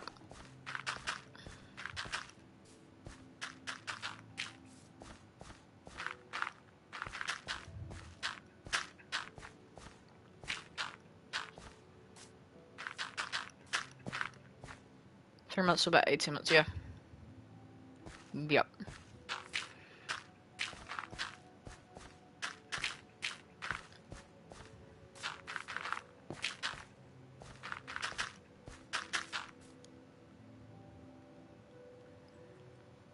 Three months to about 18 months, yeah. Yep.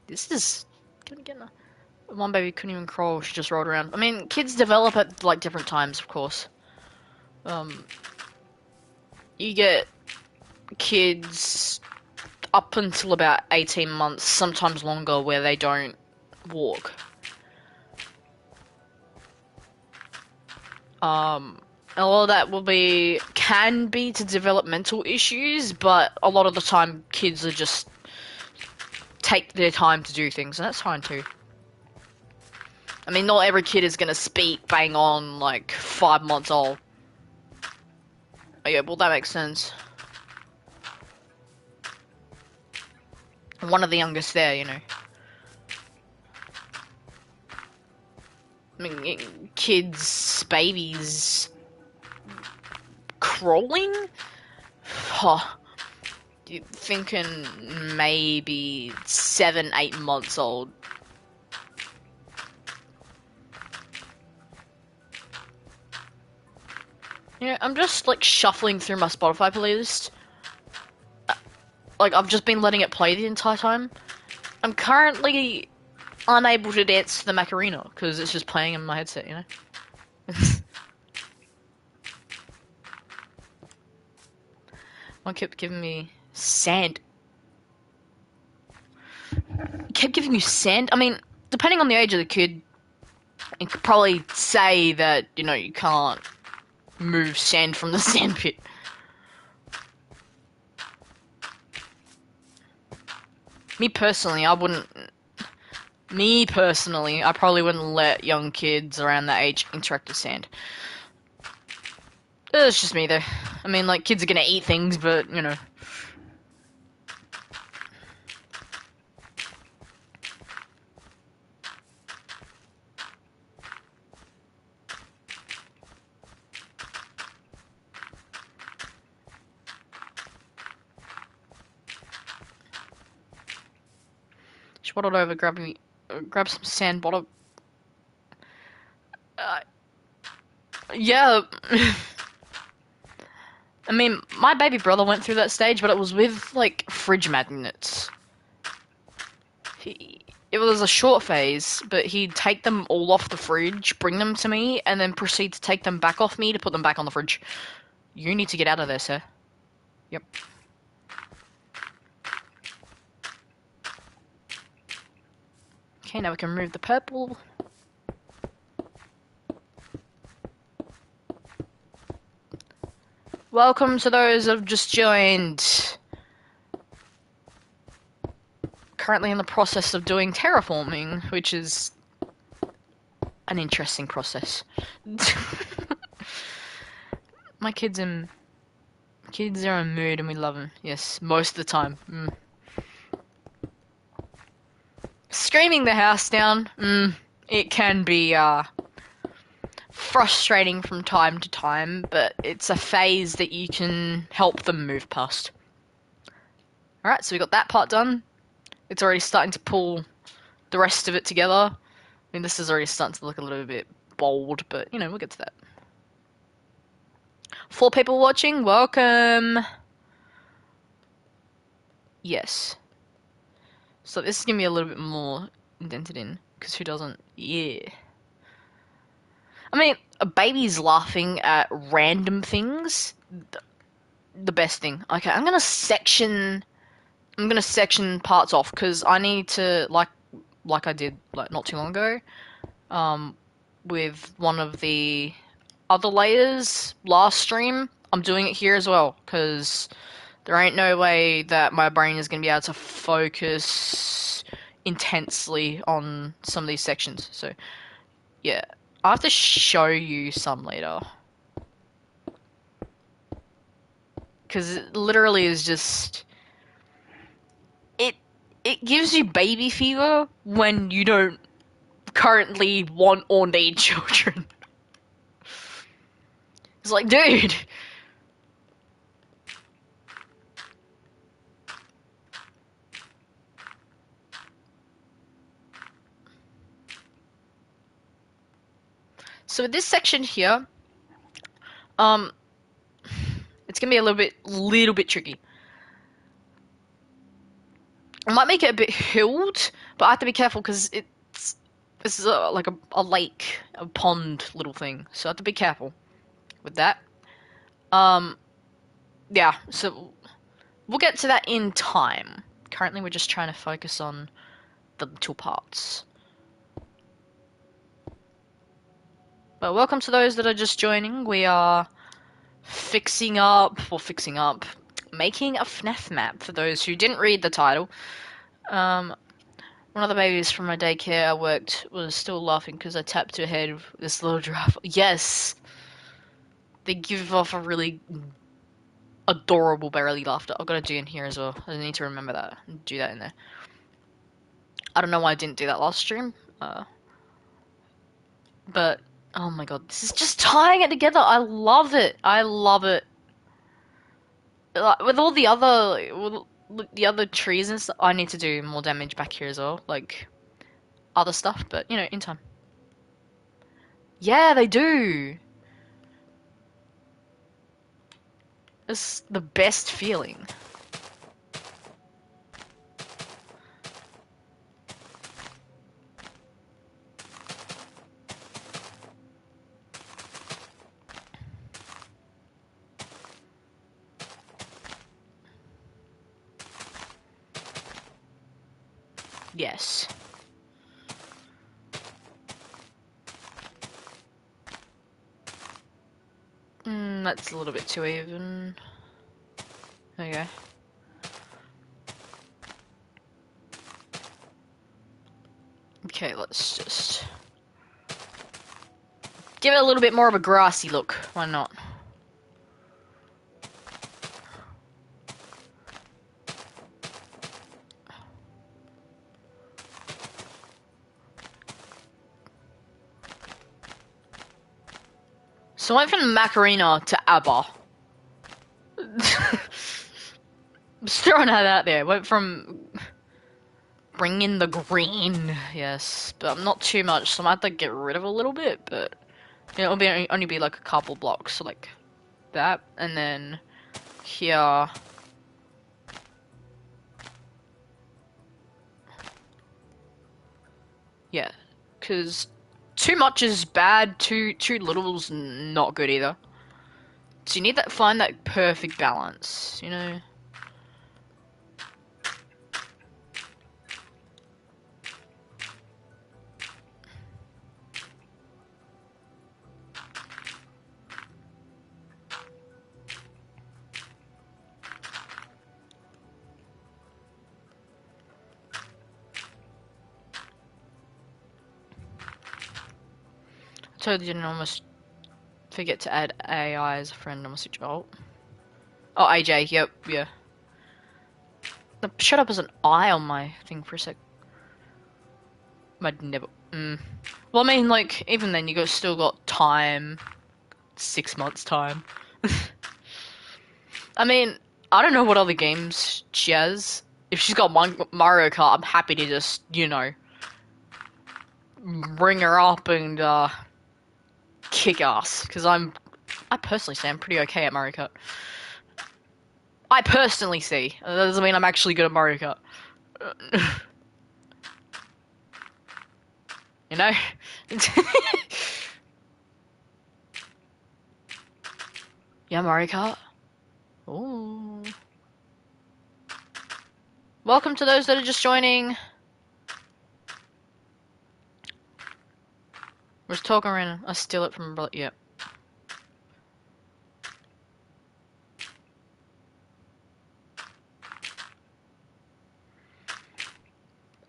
This is gonna get one baby couldn't even crawl, she just rolled around. I mean, kids develop at like different times, of course. You get kids up until about 18 months, sometimes longer, where they don't walk. A lot of that can be to developmental issues, but a lot of the time kids are just take their time to do things, and that's fine too. I mean, not every kid is gonna speak bang on like 5 months old. Oh, yeah, well, that makes sense. One of the youngest there, you know. I mean, kids, babies, crawling? Huh. You're thinking maybe 7, 8 months old. Yeah, I'm just like shuffling through my Spotify playlist. Like, I've just been letting it play the entire time. I'm currently unable to dance to the Macarena because it's just playing in my headset, you know? One kept giving me sand. It kept giving you sand? I mean, depending on the age of the kid, and could probably say that, you know, you can't move sand from the sandpit. Me personally, I wouldn't. Me personally, I probably wouldn't let young kids around that age interact with sand. It's just me, though. I mean, like, kids are gonna eat things, but, you know. Just waddled over, grab some sand bottom. Uh, yeah. I mean, my baby brother went through that stage, but it was with, like, fridge magnets. It was a short phase, but he'd take them all off the fridge, bring them to me, and then proceed to take them back off me to put them back on the fridge. You need to get out of there, sir. Yep. Okay, now we can remove the purple. Welcome to those that have just joined. Currently in the process of doing terraforming, which is an interesting process. My kids are in mood and we love them. Yes, most of the time. Screaming the house down. It can be frustrating from time to time, but it's a phase that you can help them move past. Alright, so we got that part done. It's already starting to pull the rest of it together. I mean, this is already starting to look a little bit bold, but, you know, we'll get to that. 4 people watching, welcome! Yes. So this is gonna be a little bit more indented in, because who doesn't? Yeah. I mean, a baby's laughing at random things. The best thing. Okay, I'm gonna section parts off because I need to like I did like not too long ago, with one of the other layers last stream. I'm doing it here as well because there ain't no way that my brain is gonna be able to focus intensely on some of these sections. So yeah, I have to show you some later. Because it literally is just... It gives you baby fever when you don't currently want or need children. It's like, dude... So with this section here, it's gonna be a little bit tricky. I might make it a bit hilled, but I have to be careful because this is like a lake, a pond little thing, so I have to be careful with that. Yeah, so we'll get to that in time. Currently, we're just trying to focus on the little parts. But welcome to those that are just joining. We are making a FNaF map for those who didn't read the title. One of the babies from my daycare I worked was still laughing because I tapped her head with this little giraffe. Yes! They give off a really adorable belly laughter. I've got to do in here as well. I need to remember that and do that in there. I don't know why I didn't do that last stream. But, oh my god, this is just tying it together. I love it. I love it. Like, with all the other trees and stuff, I need to do more damage back here as well. Like, other stuff, but, you know, in time. Yeah, they do. It's the best feeling. Yes. That's a little bit too even. There you go. Okay, let's just give it a little bit more of a grassy look. Why not? So I went from Macarena to ABBA. Just throwing that out there. Went from bring in the green, yes, but not too much, so I might have to get rid of a little bit, but it'll be only be like a couple blocks, so like that, and then here. Yeah, because too much is bad, too little's not good either. So you need to find that perfect balance, you know? I totally didn't almost forget to add AI as a friend. I'm gonna switch. Oh, AJ. Yep, yeah. Shut up as an eye on my thing for a sec. I'd never. Well, I mean, like, even then, still got time. 6 months time. I mean, I don't know what other games she has. If she's got Mario Kart, I'm happy to just, bring her up and kick ass. Because I personally say I'm pretty okay at Mario Kart. I personally see. That doesn't mean I'm actually good at Mario Kart. You know? Yeah, Mario Kart. Ooh. Welcome to those that are just joining. We're just talking around. I steal it from. Yep.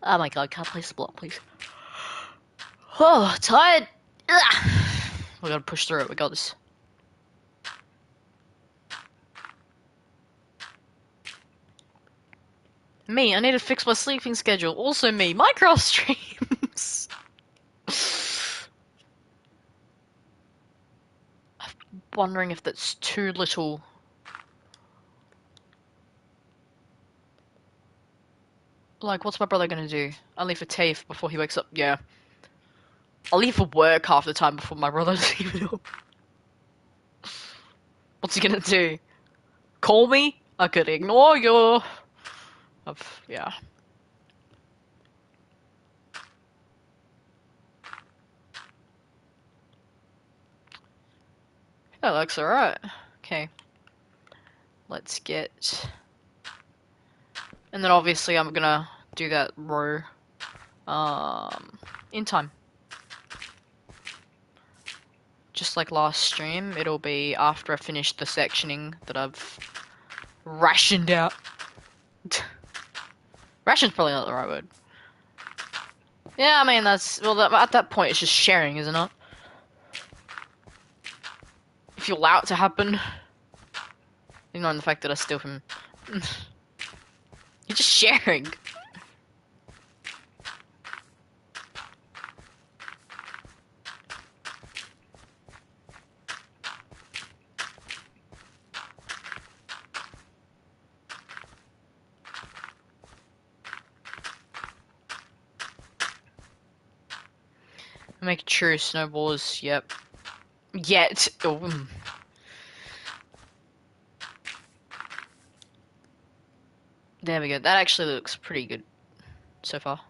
Oh my god, can't place the block, please. Oh, tired. Ugh. We gotta push through it. We got this. Me, I need to fix my sleeping schedule. Also me, Minecraft streams. I'm wondering if that's too little. Like, what's my brother gonna do? I'll leave for TAFE before he wakes up. Yeah. I'll leave for work half the time before my brother's even up. What's he gonna do? Call me? I could ignore you. Yeah. That looks alright. Okay. Let's get... And then obviously I'm gonna do that row in time. Just like last stream, it'll be after I finish the sectioning that I've rationed out. Ration's probably not the right word. Yeah, I mean, at that point it's just sharing, isn't it? If you allow it to happen. Ignoring the fact that I steal from... You're just sharing. Make true snowballs, yep. Yet. Oh. There we go. That actually looks pretty good so far.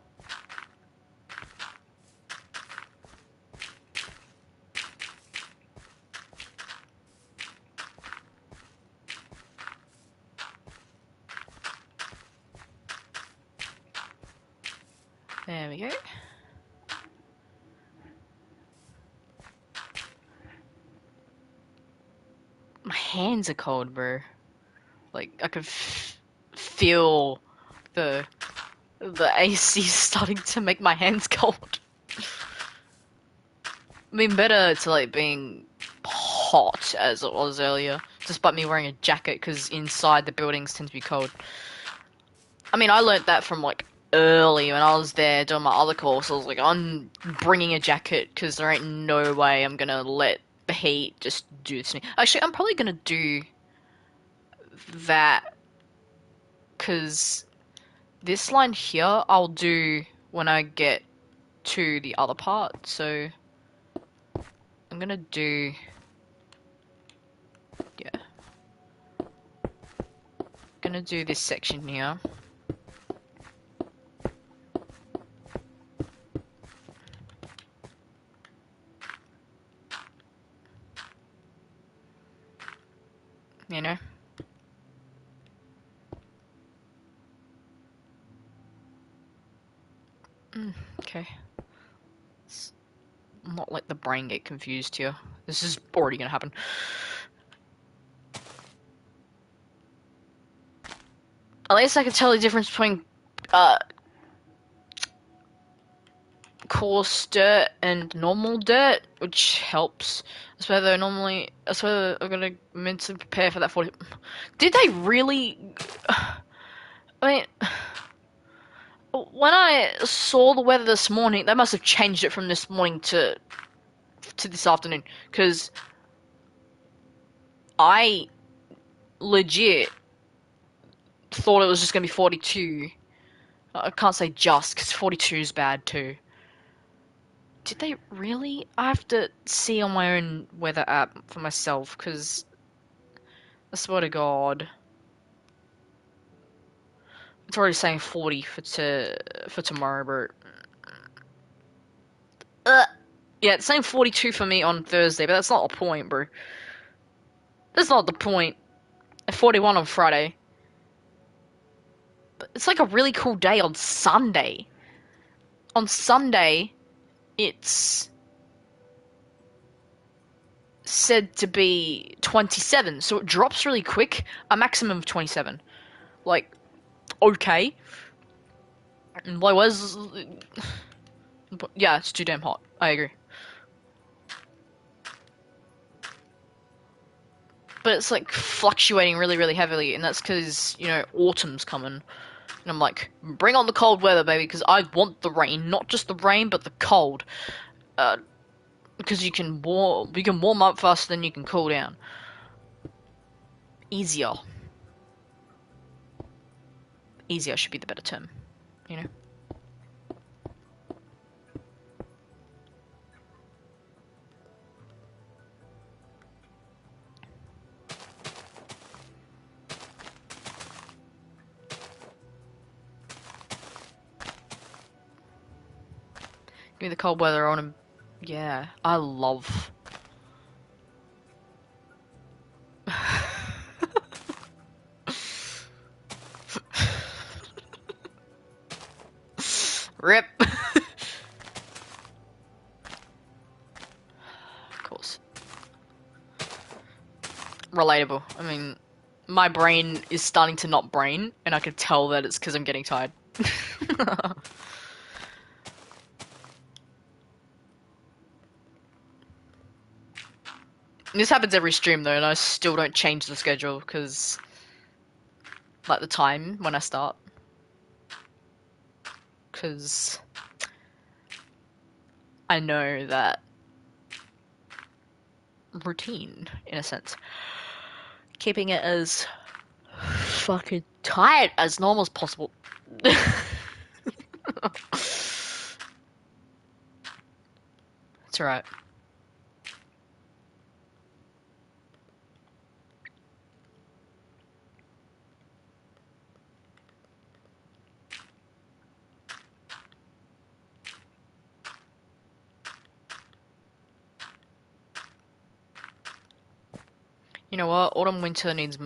There we go. hands are cold, bro. Like, I could feel the AC starting to make my hands cold. I mean, better to like being hot as it was earlier, despite me wearing a jacket because inside the buildings tend to be cold. I mean, I learnt that from like early when I was there doing my other course. I was like, I'm bringing a jacket because there ain't no way I'm gonna let the heat just do this to me. Actually, I'm probably gonna do that because this line here I'll do when I get to the other part. So I'm gonna do, yeah, gonna do this section here. You know? Okay. Let's not let the brain get confused here. This is already gonna happen. At least I can tell the difference between coarse dirt and normal dirt, which helps. I swear they're normally. I swear they're gonna mentally prepare for that 40. Did they really? I mean, when I saw the weather this morning, they must have changed it from this morning to this afternoon, because I legit thought it was just gonna be 42. I can't say just, because 42 is bad too. Did they really? I have to see on my own weather app for myself, because I swear to God, it's already saying 40 for tomorrow, bro. Yeah, it's saying 42 for me on Thursday, but that's not the point, bro. That's not the point. 41 on Friday. But it's like a really cool day on Sunday. On Sunday, it's said to be 27, so it drops really quick. A maximum of 27. Like, okay. Like, where's... Yeah, it's too damn hot. I agree. But it's like fluctuating really, really heavily, and that's because, you know, autumn's coming. And I'm like, bring on the cold weather, baby, because I want the rain. Not just the rain, but the cold. Because you can warm up faster than you can cool down. Easier. Easier should be the better term, you know? Give me the cold weather on him. Yeah, I love. Rip. Of course. Relatable. I mean, my brain is starting to not brain, and I can tell that it's because I'm getting tired. This happens every stream though, and I still don't change the schedule because, like, the time when I start. Because I know that routine, in a sense. Keeping it as fucking tight as normal as possible. It's alright. You know what? Autumn winter means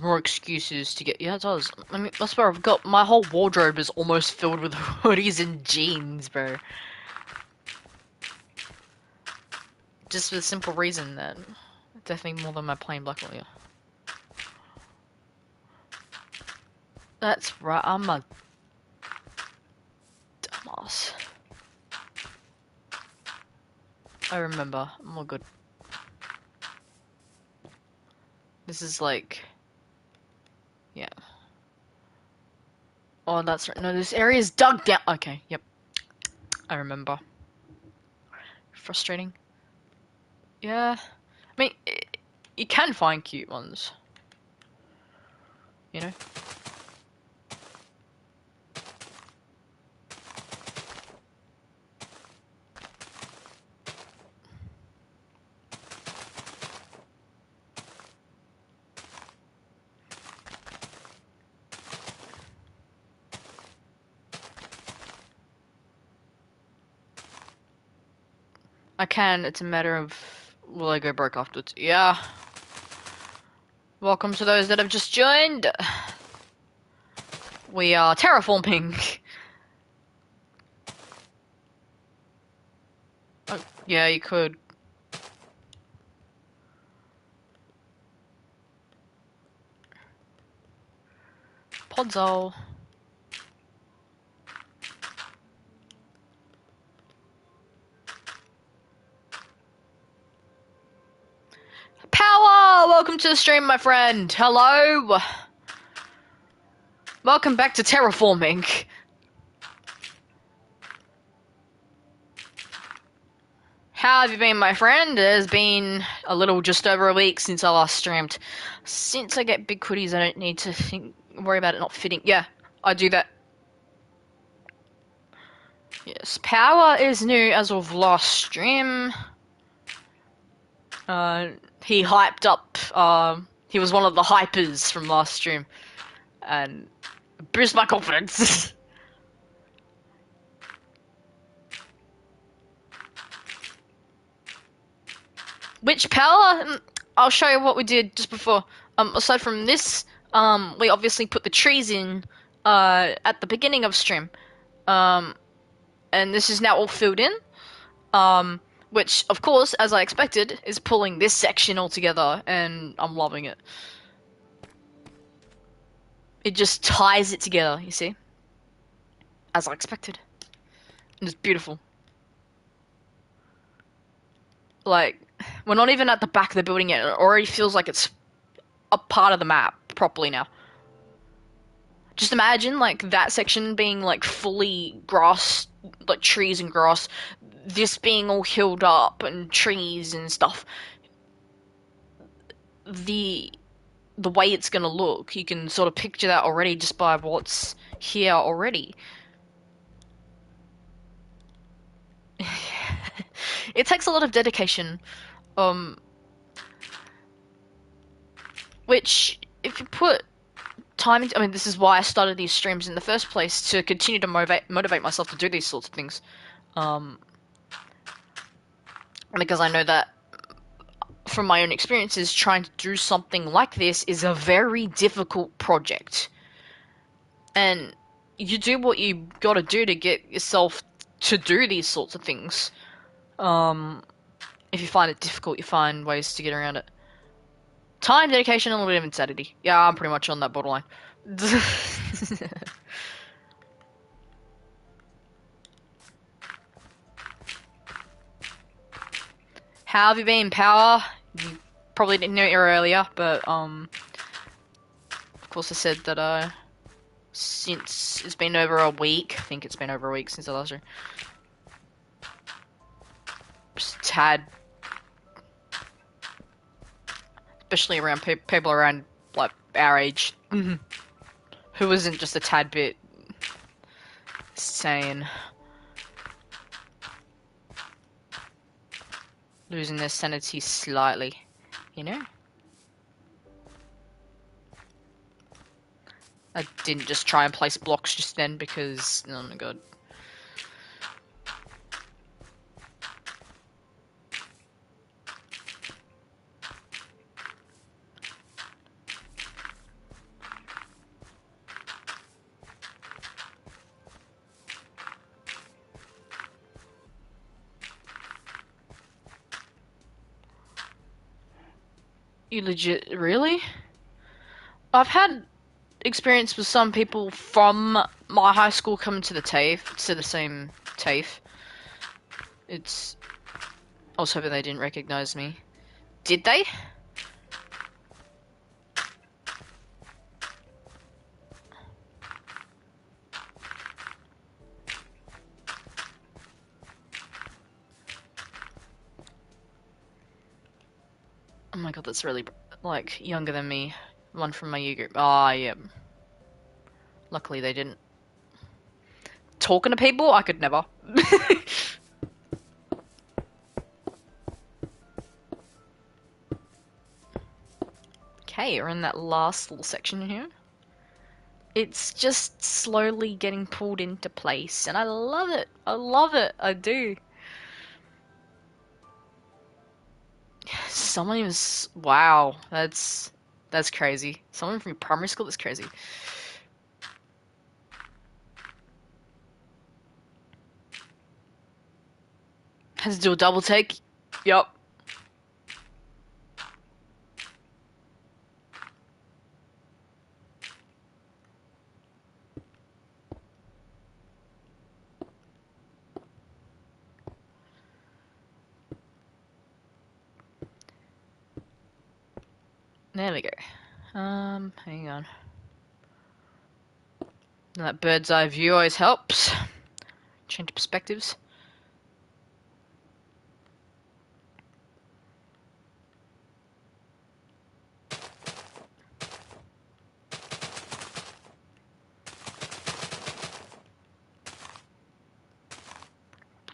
more excuses to get. Yeah, it does. I mean, that's where I've got my whole wardrobe is almost filled with hoodies and jeans, bro. Just for the simple reason that Definitely more than my plain black one, yeah. That's right, I'm a dumbass. I remember, I'm all good. This is like... Yeah. Oh, that's right. No, this area is dug down. Okay, yep. I remember. Frustrating. Yeah. I mean, you can find cute ones. You know? I can, it's a matter of... Will I go broke afterwards? Yeah. Welcome to those that have just joined. We are terraforming. Oh, yeah, you could. Podzol. Power! Welcome to the stream, my friend. Hello. Welcome back to terraforming. How have you been, my friend? It has been a little just over a week since I last streamed. Since I get big hoodies, I don't need to worry about it not fitting. Yeah, I do that. Yes, Power is new as of last stream. He hyped up, he was one of the hypers from last stream. And boost my confidence. Which Power? I'll show you what we did just before. Aside from this, we obviously put the trees in, at the beginning of stream. And this is now all filled in. Which, of course, as I expected, is pulling this section all together, and I'm loving it. It just ties it together, you see? As I expected. And it's beautiful. Like, we're not even at the back of the building yet. It already feels like it's a part of the map properly now. Just imagine, like, that section being, like, fully grass, like, trees and grass. This being all healed up and trees and stuff. The way it's gonna look, you can sort of picture that already just by what's here already. It takes a lot of dedication. Which, if you put time into, I mean, this is why I started these streams in the first place, to continue to motivate myself to do these sorts of things. Because I know that from my own experiences, trying to do something like this is a very difficult project. And you do what you gotta do to get yourself to do these sorts of things. If you find it difficult, you find ways to get around it. Time, dedication, and a little bit of insanity. Yeah, I'm pretty much on that borderline. How have you been, Power? You probably didn't know it earlier, but, of course I said that, since it's been over a week, I think it's been over a week since I last year. Just a tad. Especially around people around, like, our age. Who isn't just a tad bit sane. Losing their sanity slightly, you know? I didn't just try and place blocks just then because, oh my god. You legit, really? I've had experience with some people from my high school coming to the TAFE, to the same TAFE. It's. I was hoping they didn't recognize me. Did they? Oh my god, that's really, like, younger than me. One from my year group. Ah, yeah. Luckily they didn't. Talking to people? I could never. Okay, we're in that last little section here. It's just slowly getting pulled into place, and I love it. I love it. I do. Someone was wow. That's crazy. Someone from primary school. That's crazy. Has to do a double take. Yup. There we go. Hang on. That bird's eye view always helps. Change perspectives.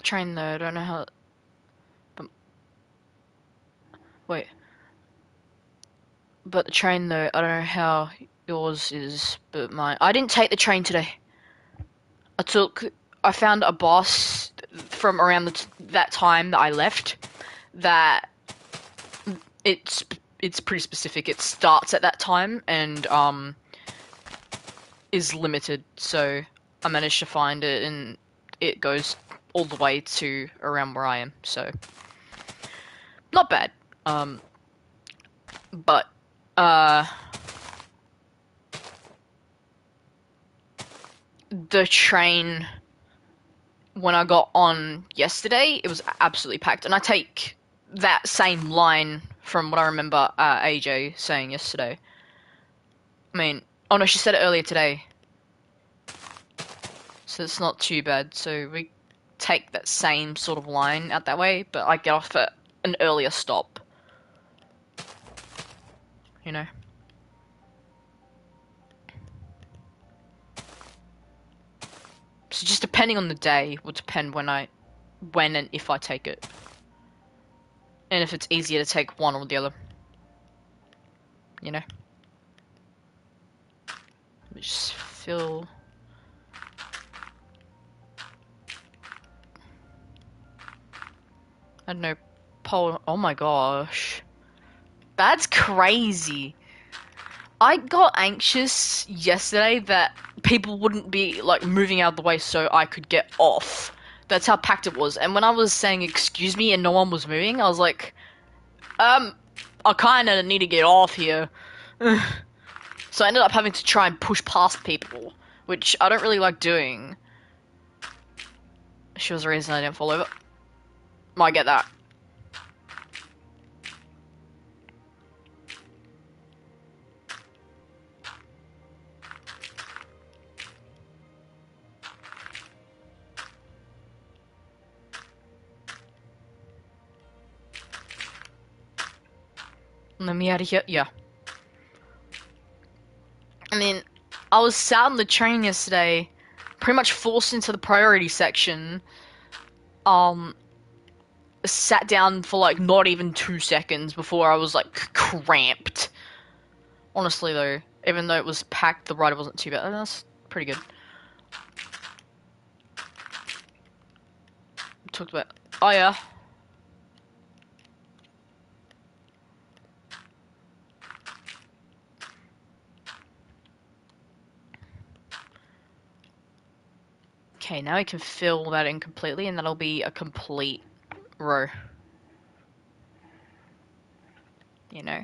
Train though, I don't know how. But, wait. But the train though, I don't know how yours is, but mine. I didn't take the train today. I took. I found a bus from around that time that I left. That it's it's pretty specific. It starts at that time and is limited. So I managed to find it, and it goes all the way to around where I am. So not bad. But uh, the train when I got on yesterday, it was absolutely packed, and I take that same line from what I remember AJ saying yesterday. I mean, oh no, she said it earlier today, so it's not too bad. So we take that same sort of line out that way, but I get off at an earlier stop. You know. So just depending on the day will depend when and if I take it. And if it's easier to take one or the other. You know? Just feel... I don't know. Oh my gosh. That's crazy. I got anxious yesterday that people wouldn't be like moving out of the way so I could get off. That's how packed it was. And when I was saying excuse me and no one was moving, I was like, I kinda need to get off here. So I ended up having to try and push past people, which I don't really like doing. She was the reason I didn't fall over. I get that. Let me out of here. Yeah. I mean, I was sat on the train yesterday, pretty much forced into the priority section. Sat down for like not even 2 seconds before I was like cramped. Honestly though, even though it was packed, the ride wasn't too bad. That's pretty good. Talked about. Oh yeah. Okay, now we can fill that in completely, and that'll be a complete row. You know.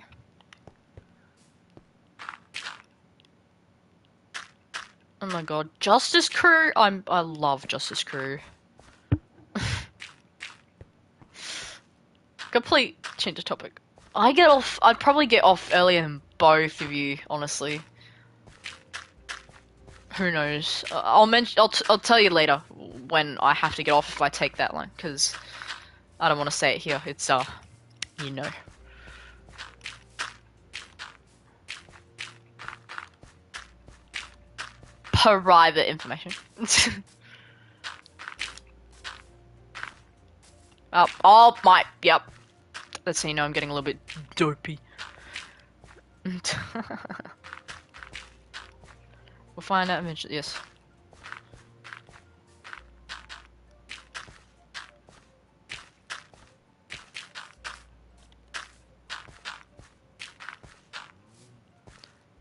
Oh my god, Justice Crew. I love Justice Crew. Complete change of topic. I'd probably get off earlier than both of you, honestly. Who knows? I'll mention. I'll tell you later when I have to get off if I take that line, because I don't want to say it here. It's you know. Private information. Oh my, yep. Let's see, no, I'm getting a little bit dopey. We'll find out eventually, yes.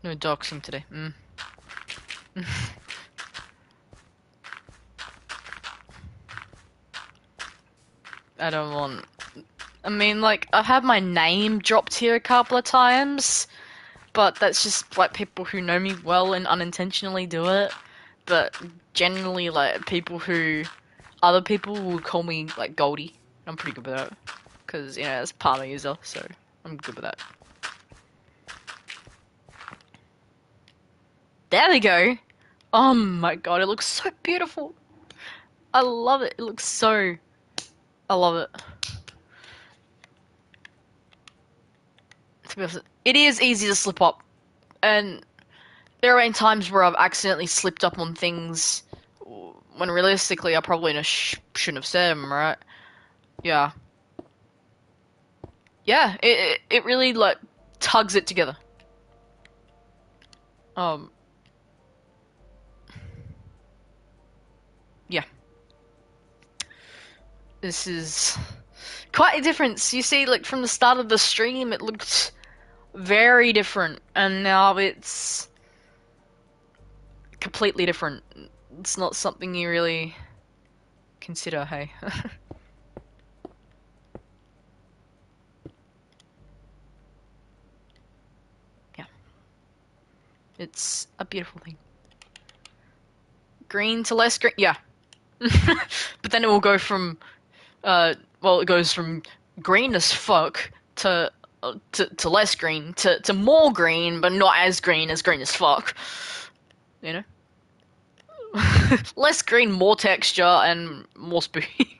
No doxing today. I don't want... I mean, like, I've had my name dropped here a couple of times, but that's just, like, people who know me well and unintentionally do it. But generally, like, other people will call me, like, Goldie. I'm pretty good with that. Because, you know, that's part of my user, so I'm good with that. There we go! Oh my god, it looks so beautiful! I love it, it looks so... I love it. To be honest, it is easy to slip up, and there have been times where I've accidentally slipped up on things when realistically I probably shouldn't have said them, right? Yeah. Yeah, it really, like, tugs it together. Um, yeah. This is quite a difference. You see, like, from the start of the stream, it looked very different, and now it's completely different. It's not something you really consider, hey? Yeah. It's a beautiful thing. Green to less green, yeah. But then it will go from, well, it goes from green as fuck to less green to more green, but not as green as fuck. You know? Less green, more texture, and more spooky.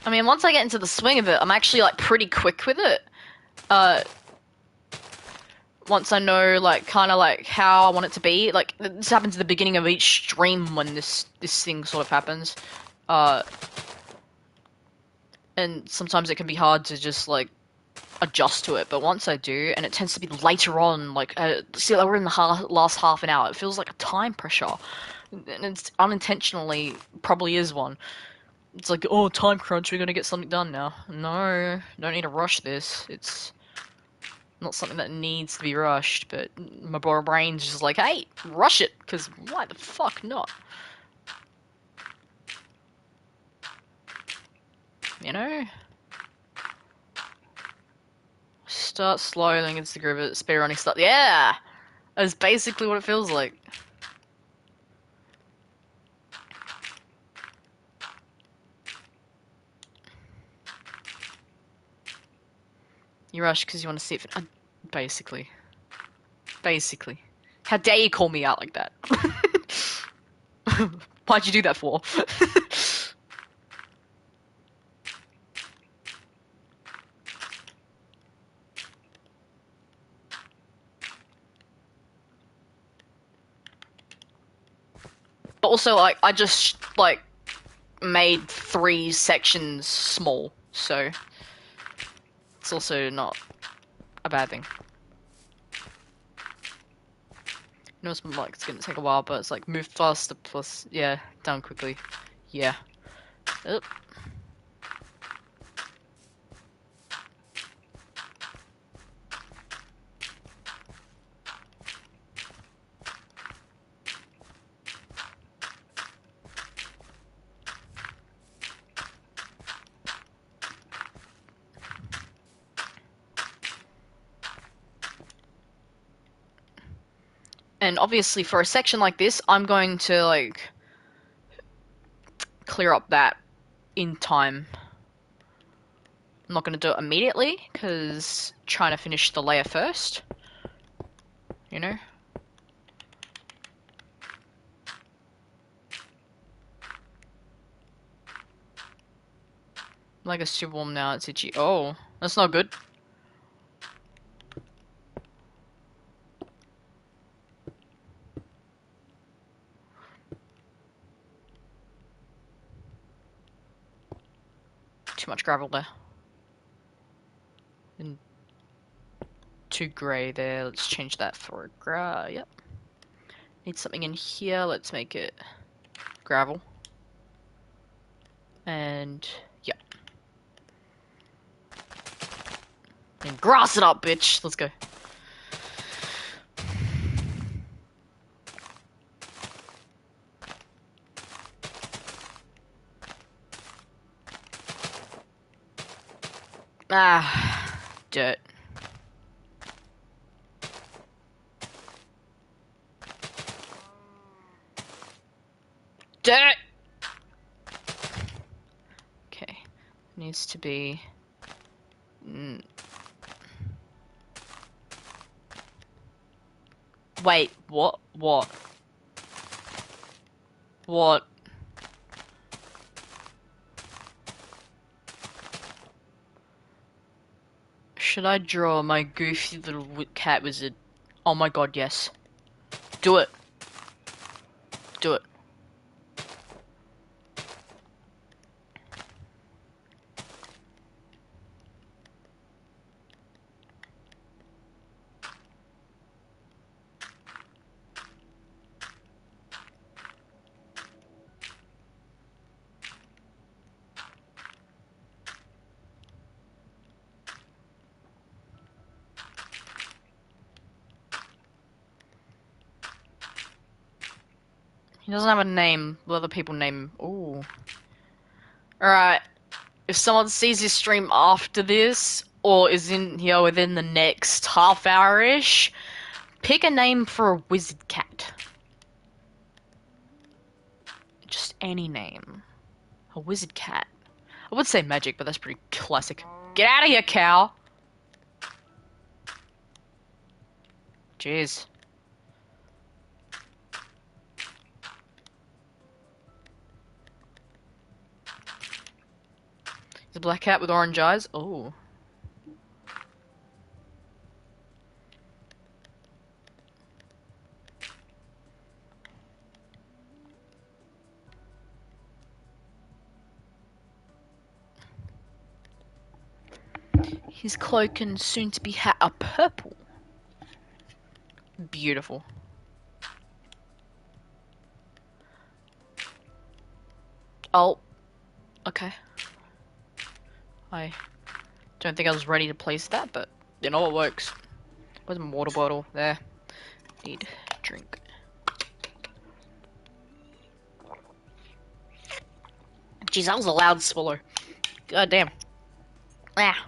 I mean, once I get into the swing of it, I'm actually, like, pretty quick with it. Uh, Once I know, like, kind of, like, how I want it to be. Like, this happens at the beginning of each stream when this thing sort of happens. Uh, and sometimes it can be hard to just, like, adjust to it, but once I do, and it tends to be later on, like, see, like, we're in the last half an hour, it feels like a time pressure, and it's unintentionally probably is one. It's like, oh, time crunch, we're gonna get something done now. No, don't need to rush this. It's not something that needs to be rushed, but my brain's just like, hey, rush it, because why the fuck not? You know? Start slow, then gets the groove of it, speed running start. Yeah! That's basically what it feels like. You rush because you want to see if basically. Basically. How dare you call me out like that? Why'd you do that for? But also, like, I just, like, made 3 sections small, so it's also not a bad thing. You know, it's like, it's gonna take a while, but it's like, move faster, plus, yeah, done quickly. Yeah. Oop. And obviously for a section like this, I'm going to like clear up that in time. I'm not going to do it immediately because trying to finish the layer first, you know. Like a super warm now, it's itchy. Oh, that's not good. Too much gravel there. And too grey there. Let's change that for yep. Need something in here. Let's make it gravel. And yeah. And grass it up, bitch. Let's go. Ah, dirt. Dirt! Okay. Needs to be... Wait, what? What? What? Should I draw my goofy little cat wizard? Oh my god, yes. Do it. Do it. He doesn't have a name. What other people name him? Ooh. Alright. If someone sees this stream after this, or is in here within the next half hour-ish, pick a name for a wizard cat. Just any name. A wizard cat. I would say magic, but that's pretty classic. Get out of here, cow! Jeez. Is a black cat with orange eyes? Oh. His cloak and soon-to-be hat are purple. Beautiful. Oh. Okay. I don't think I was ready to place that, but you know it works. Where's my water bottle? There. Need drink. Jeez, that was a loud swallow. God damn. Ah.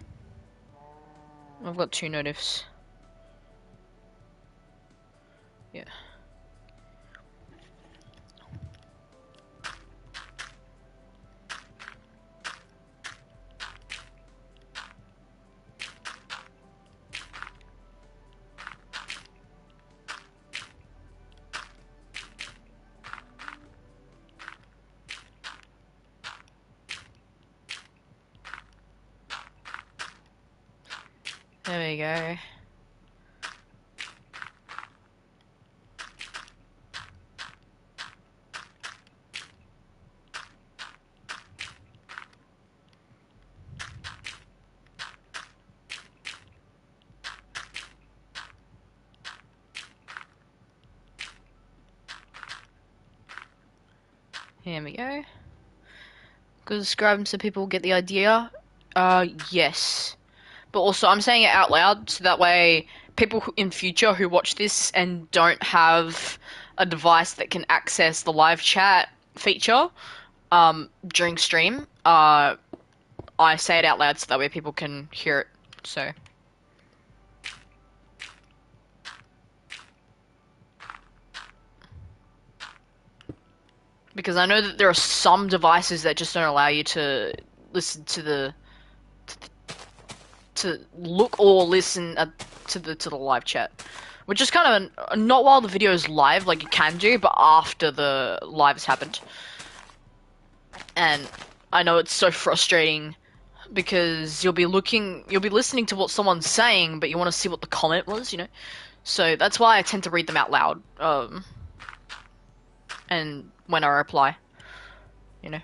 I've got 2 notifs. Yeah. There we go. Here we go. Gonna describe them so people get the idea. Yes. But also, I'm saying it out loud so that way people in future who watch this and don't have a device that can access the live chat feature during stream, I say it out loud so that way people can hear it. So. Because I know that there are some devices that just don't allow you to listen to to look or listen to the live chat, which is kind of not while the video is live, like you can do, but after the live has happened. And I know it's so frustrating because you'll be listening to what someone's saying, but you want to see what the comment was, you know. So that's why I tend to read them out loud, and when I reply, you know.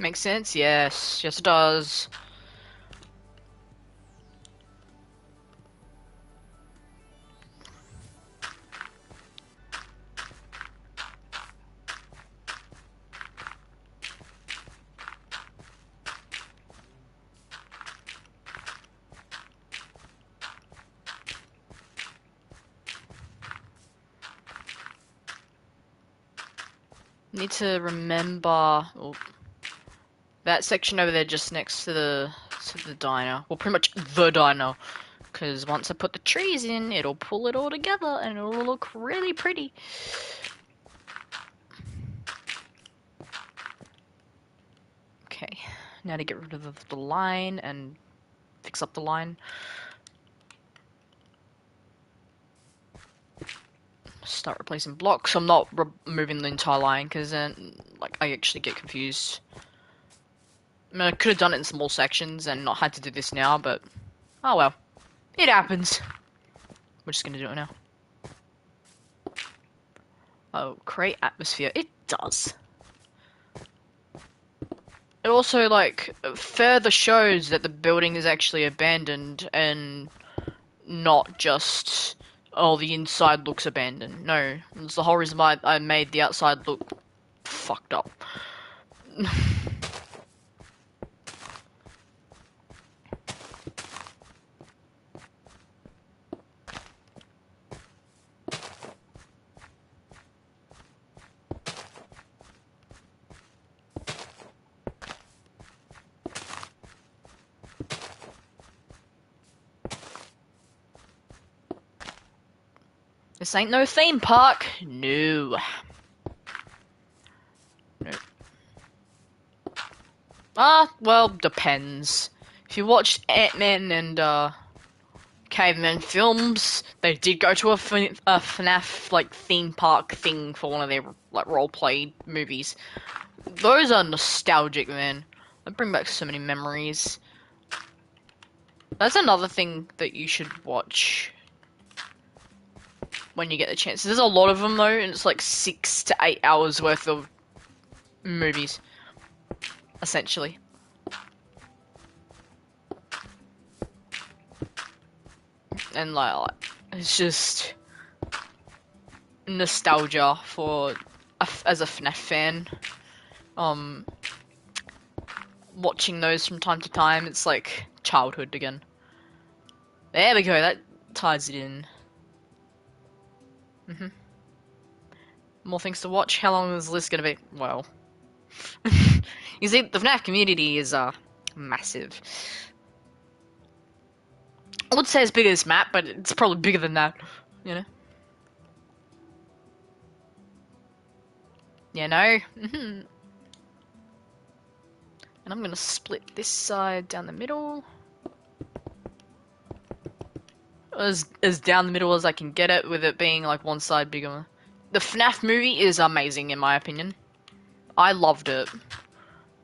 Makes sense? Yes. Yes, it does. Need to remember that section over there just next to the diner. Well, pretty much the diner. Because once I put the trees in, it'll pull it all together and it'll look really pretty. Okay, now to get rid of the line and fix up the line. Start replacing blocks. I'm not removing the entire line because then, like, I actually get confused. I mean, I could have done it in small sections and not had to do this now, but oh well, it happens. We're just gonna do it now. Oh, create atmosphere. It does. It also, like, further shows that the building is actually abandoned and not just, oh, the inside looks abandoned. No, it's the whole reason why I made the outside look fucked up. This ain't no theme park. No. No. Well, depends. If you watched Ant-Man and Caveman films, they did go to a FNaF like theme park thing for one of their like role-play movies. Those are nostalgic, man. They bring back so many memories. That's another thing that you should watch when you get the chance. There's a lot of them though, and it's like 6 to 8 hours worth of movies, essentially. And like it's just nostalgia for as a FNaF fan. Watching those from time to time, it's like childhood again. There we go. That ties it in. More things to watch. How long is this gonna be? Well, you see, the FNaF community is massive. I would say it's bigger as map, but it's probably bigger than that. You know? Yeah, no. And I'm gonna split this side down the middle. As down the middle as I can get it, with it being like one side bigger. The FNaF movie is amazing in my opinion. I loved it.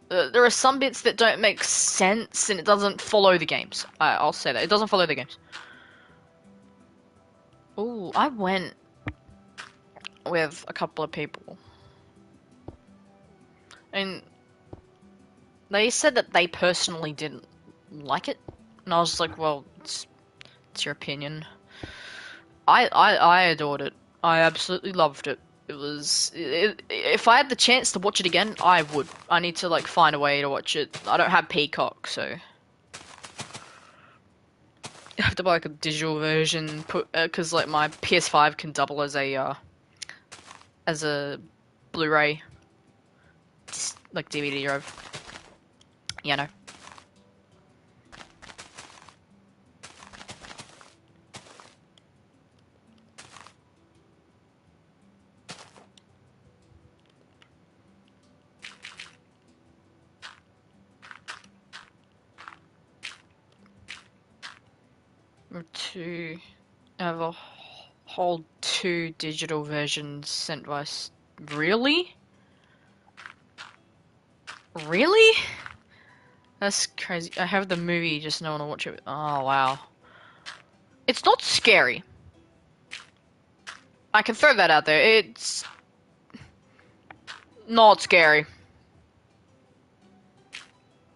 There are some bits that don't make sense and it doesn't follow the games. I'll say that. It doesn't follow the games. Ooh, I went with a couple of people. And they said that they personally didn't like it. And I was like, well, it's your opinion. I adored it. I absolutely loved it. It was... if I had the chance to watch it again, I would. I need to, like, find a way to watch it. I don't have Peacock, so... have to buy like a digital version, put because like my PS5 can double as a Blu-ray, like DVD drive. Yeah, no. To have a whole 2 digital versions sent by. Really? Really? That's crazy. I have the movie, just no one to watch it. Oh wow. It's not scary. I can throw that out there. It's not scary.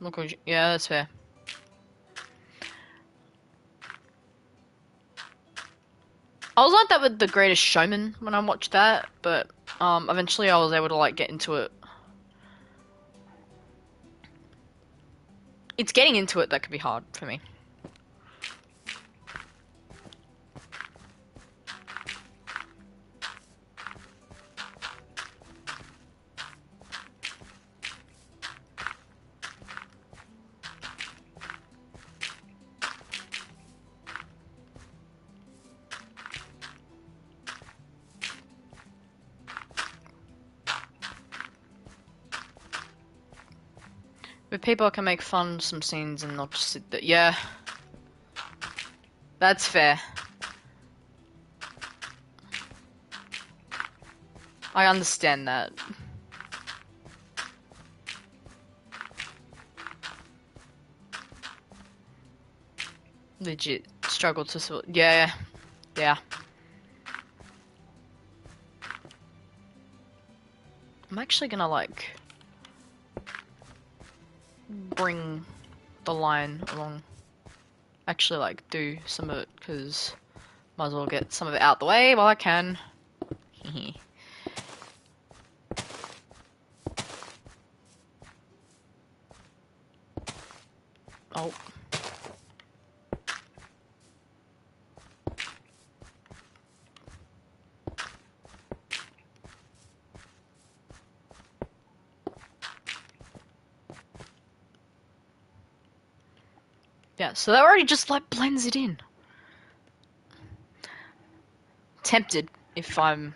Look, yeah, that's fair. I was like that with The Greatest Showman when I watched that, but eventually I was able to like get into it. It's getting into it that could be hard for me. With people, I can make fun of some scenes and not just sit there. Yeah, that's fair. I understand that. Legit struggle to sort. Yeah, yeah. I'm actually gonna like bring the line along. Actually, like do some of it because might as well get some of it out the way while I can. Oh. Yeah, so that already just like blends it in. Tempted if I'm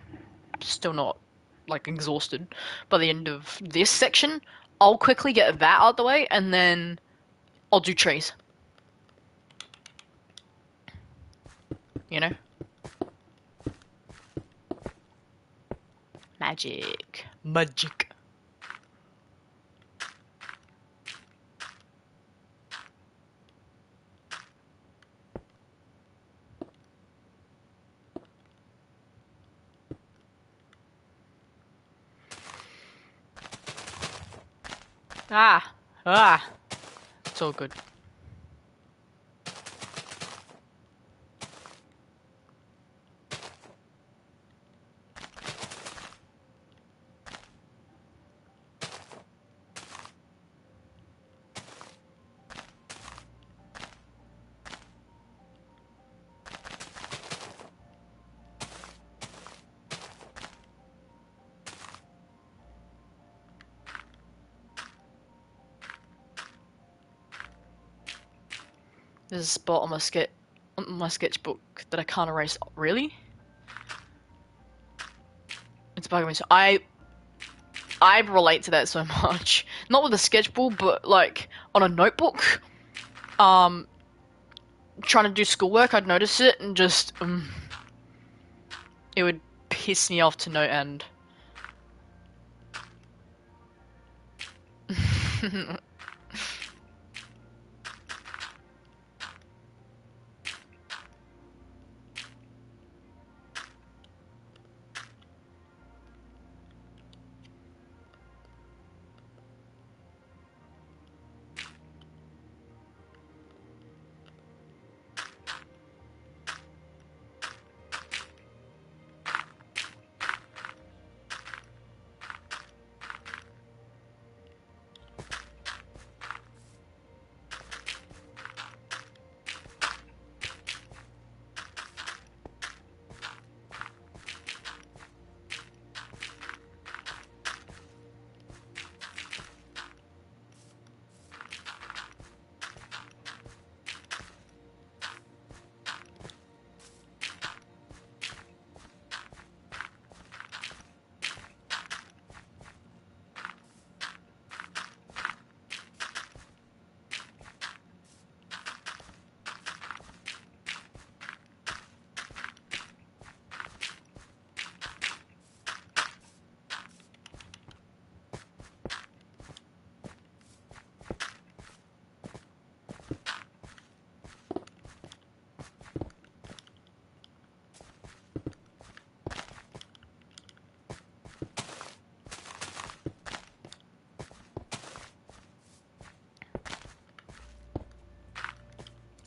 still not like exhausted by the end of this section, I'll quickly get that out the way and then I'll do trees. You know? Magic. Magic. Ah. Ah. It's all good. There's a spot on my sketchbook that I can't erase. Really? It's bugging me. So I relate to that so much. Not with a sketchbook, but like on a notebook. Trying to do schoolwork, I'd notice it and just it would piss me off to no end.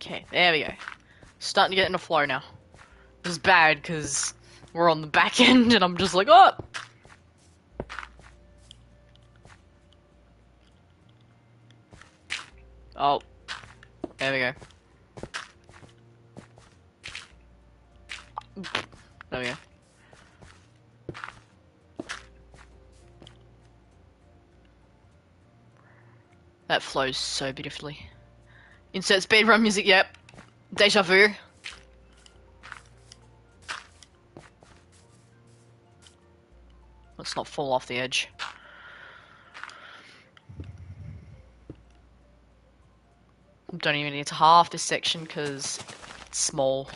Okay, there we go. Starting to get in a flow now. This is bad because we're on the back end and I'm just like, oh! Oh, there we go. There we go. That flows so beautifully. Insert speedrun music, yep. Deja vu. Let's not fall off the edge. Don't even need to half this section because it's small.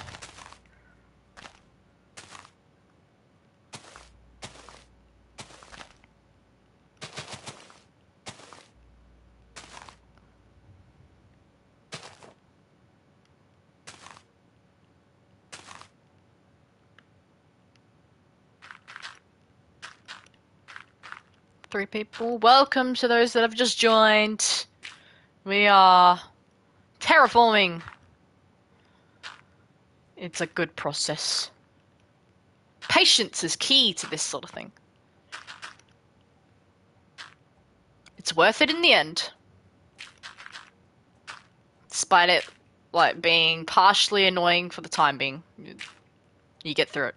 Three people. Welcome to those that have just joined. We are terraforming. It's a good process. Patience is key to this sort of thing. It's worth it in the end. Despite it, like, being partially annoying for the time being. You get through it.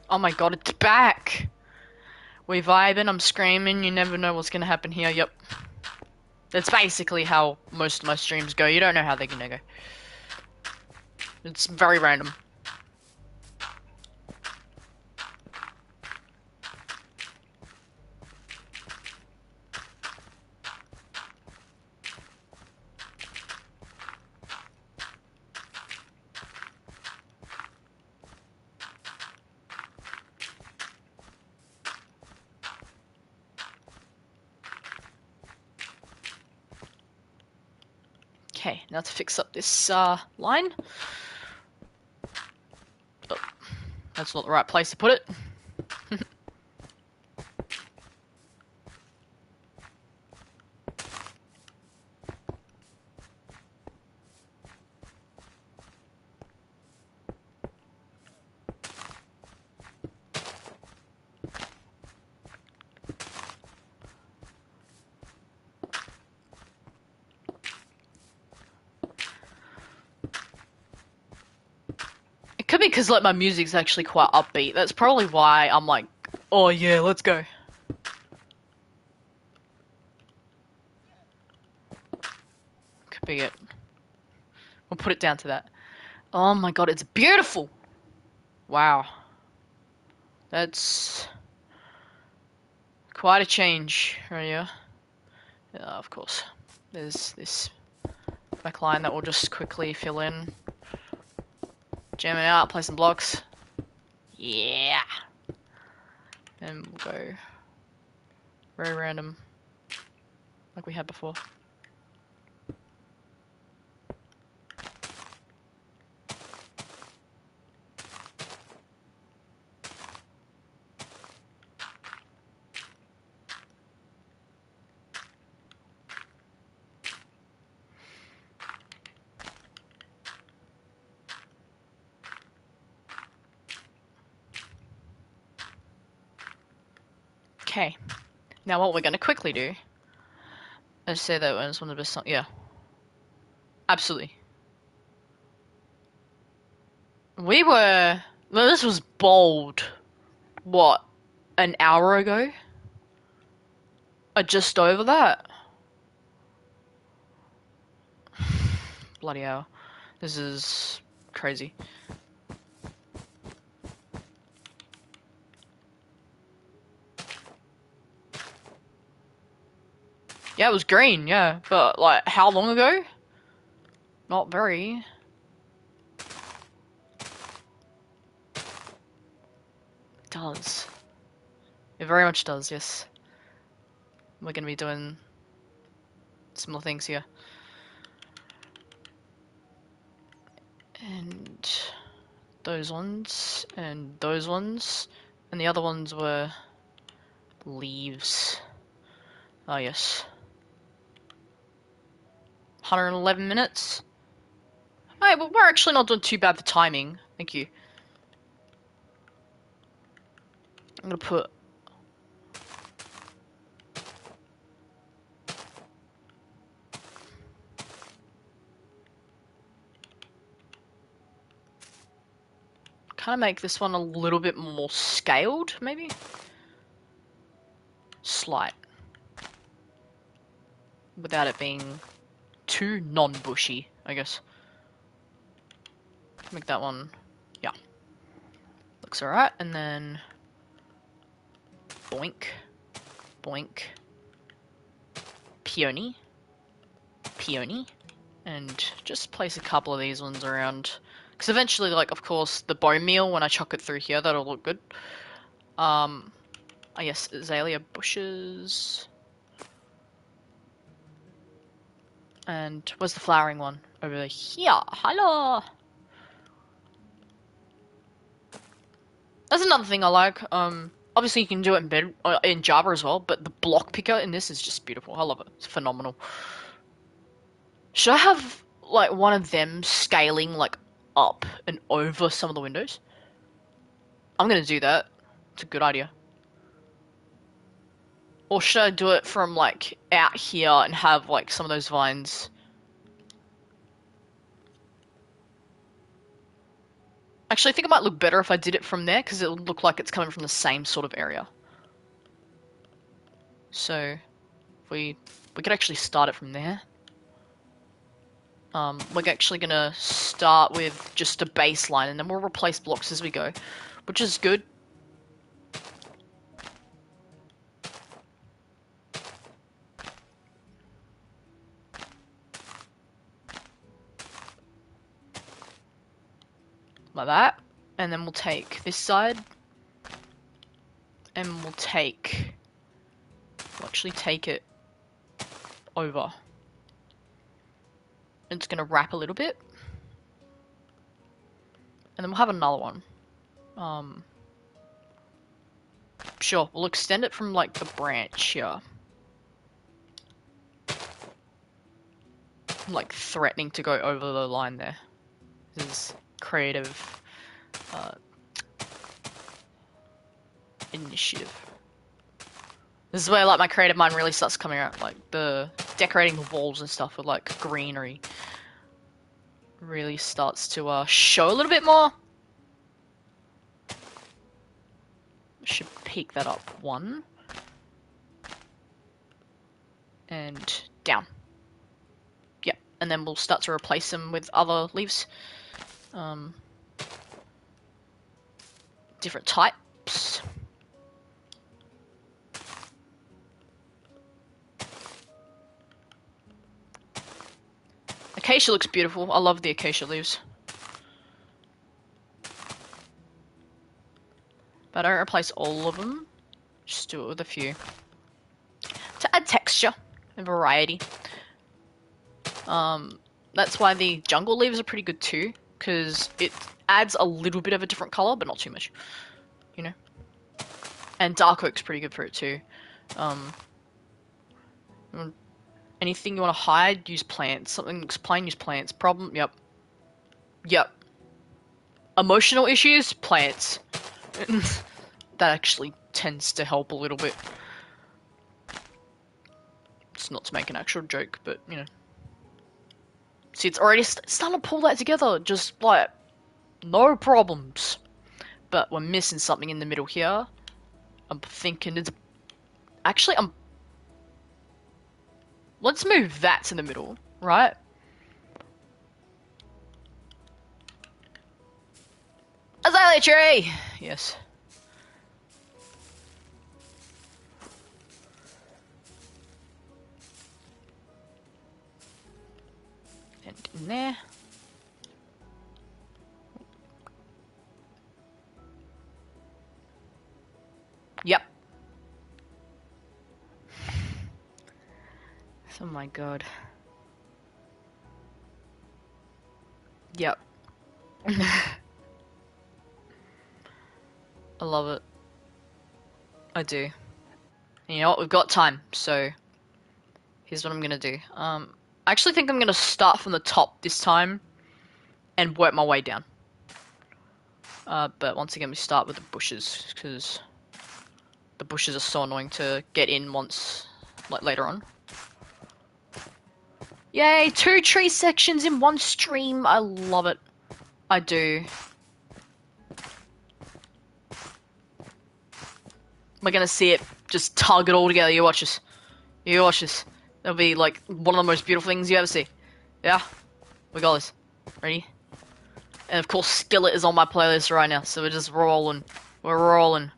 Oh my god, it's back! We vibing, I'm screaming, you never know what's gonna happen here, yep. That's basically how most of my streams go. You don't know how they're gonna go. It's very random. Okay, now to fix up this line. Oh, that's not the right place to put it. It could be because like my music's actually quite upbeat. That's probably why I'm like, oh yeah, let's go. Could be it. We'll put it down to that. Oh my god, it's beautiful! Wow. That's quite a change right here. Yeah, of course. There's this backline that we'll just quickly fill in. Jam it out, play some blocks. Yeah! And we'll go very random, like we had before. Okay, now what we're going to quickly do is say that was one of the best songs. Yeah, absolutely. We were. Well, this was bold. What, an hour ago? Or just over that? Bloody hell. This is crazy. Yeah, it was green, yeah. But, like, how long ago? Not very. It does. It very much does, yes. We're gonna be doing similar things here. And those ones, and those ones, and the other ones were leaves. Oh yes. 111 minutes. Alright, well, we're actually not doing too bad for timing. Thank you. I'm gonna put... kind of make this one a little bit more scaled, maybe? Slight. Without it being too non-bushy, I guess. Make that one... yeah. Looks alright, and then... boink. Boink. Peony. Peony. And just place a couple of these ones around. Because eventually, like, of course, the bone meal, when I chuck it through here, that'll look good. I guess azalea bushes. And where's the flowering one? Over here. Hello! That's another thing I like. Obviously you can do it in Java as well, but the block picker in this is just beautiful. I love it. It's phenomenal. Should I have, like, one of them scaling, like, up and over some of the windows? I'm gonna do that. It's a good idea. Or should I do it from, like, out here and have, like, some of those vines? Actually, I think it might look better if I did it from there, because it would look like it's coming from the same sort of area. So, we could actually start it from there. We're actually gonna start with just a baseline, and then we'll replace blocks as we go, which is good. Like that. And then we'll take this side. And we'll actually take it over. It's gonna wrap a little bit. And then we'll have another one. Sure, we'll extend it from, like, the branch here. I'm, like, threatening to go over the line there. This is creative initiative. This is where, like, my creative mind really starts coming out. Like, the decorating the walls and stuff with, like, greenery really starts to show a little bit more. Should peak that up one. And down. Yep, and then we'll start to replace them with other leaves. Different types. Acacia looks beautiful. I love the acacia leaves. But I don't replace all of them. Just do it with a few. To add texture and variety. That's why the jungle leaves are pretty good too, because it adds a little bit of a different color, but not too much, you know. And dark oak's pretty good for it too. Anything you want to hide, use plants. Something looks plain, use plants. Problem, yep. Yep. Emotional issues, plants. That actually tends to help a little bit. It's not to make an actual joke, but, you know. See, it's already starting to pull that together, just, like, no problems. But we're missing something in the middle here. I'm thinking it's... Actually, let's move that to the middle, right? Azalea tree! Yes. And in there. Yep. Some my god. Yep. I love it. I do. And you know what? We've got time, so here's what I'm gonna do. I actually think I'm gonna start from the top this time and work my way down. But once again, we start with the bushes, because the bushes are so annoying to get in once, like, later on. Yay, 2 tree sections in one stream. I love it. I do. We're gonna see it just tug it all together. You watch this. You watch this. That'll be like one of the most beautiful things you ever see. Yeah? We got this. Ready? And of course, Skillet is on my playlist right now, so we're just rolling. We're rolling.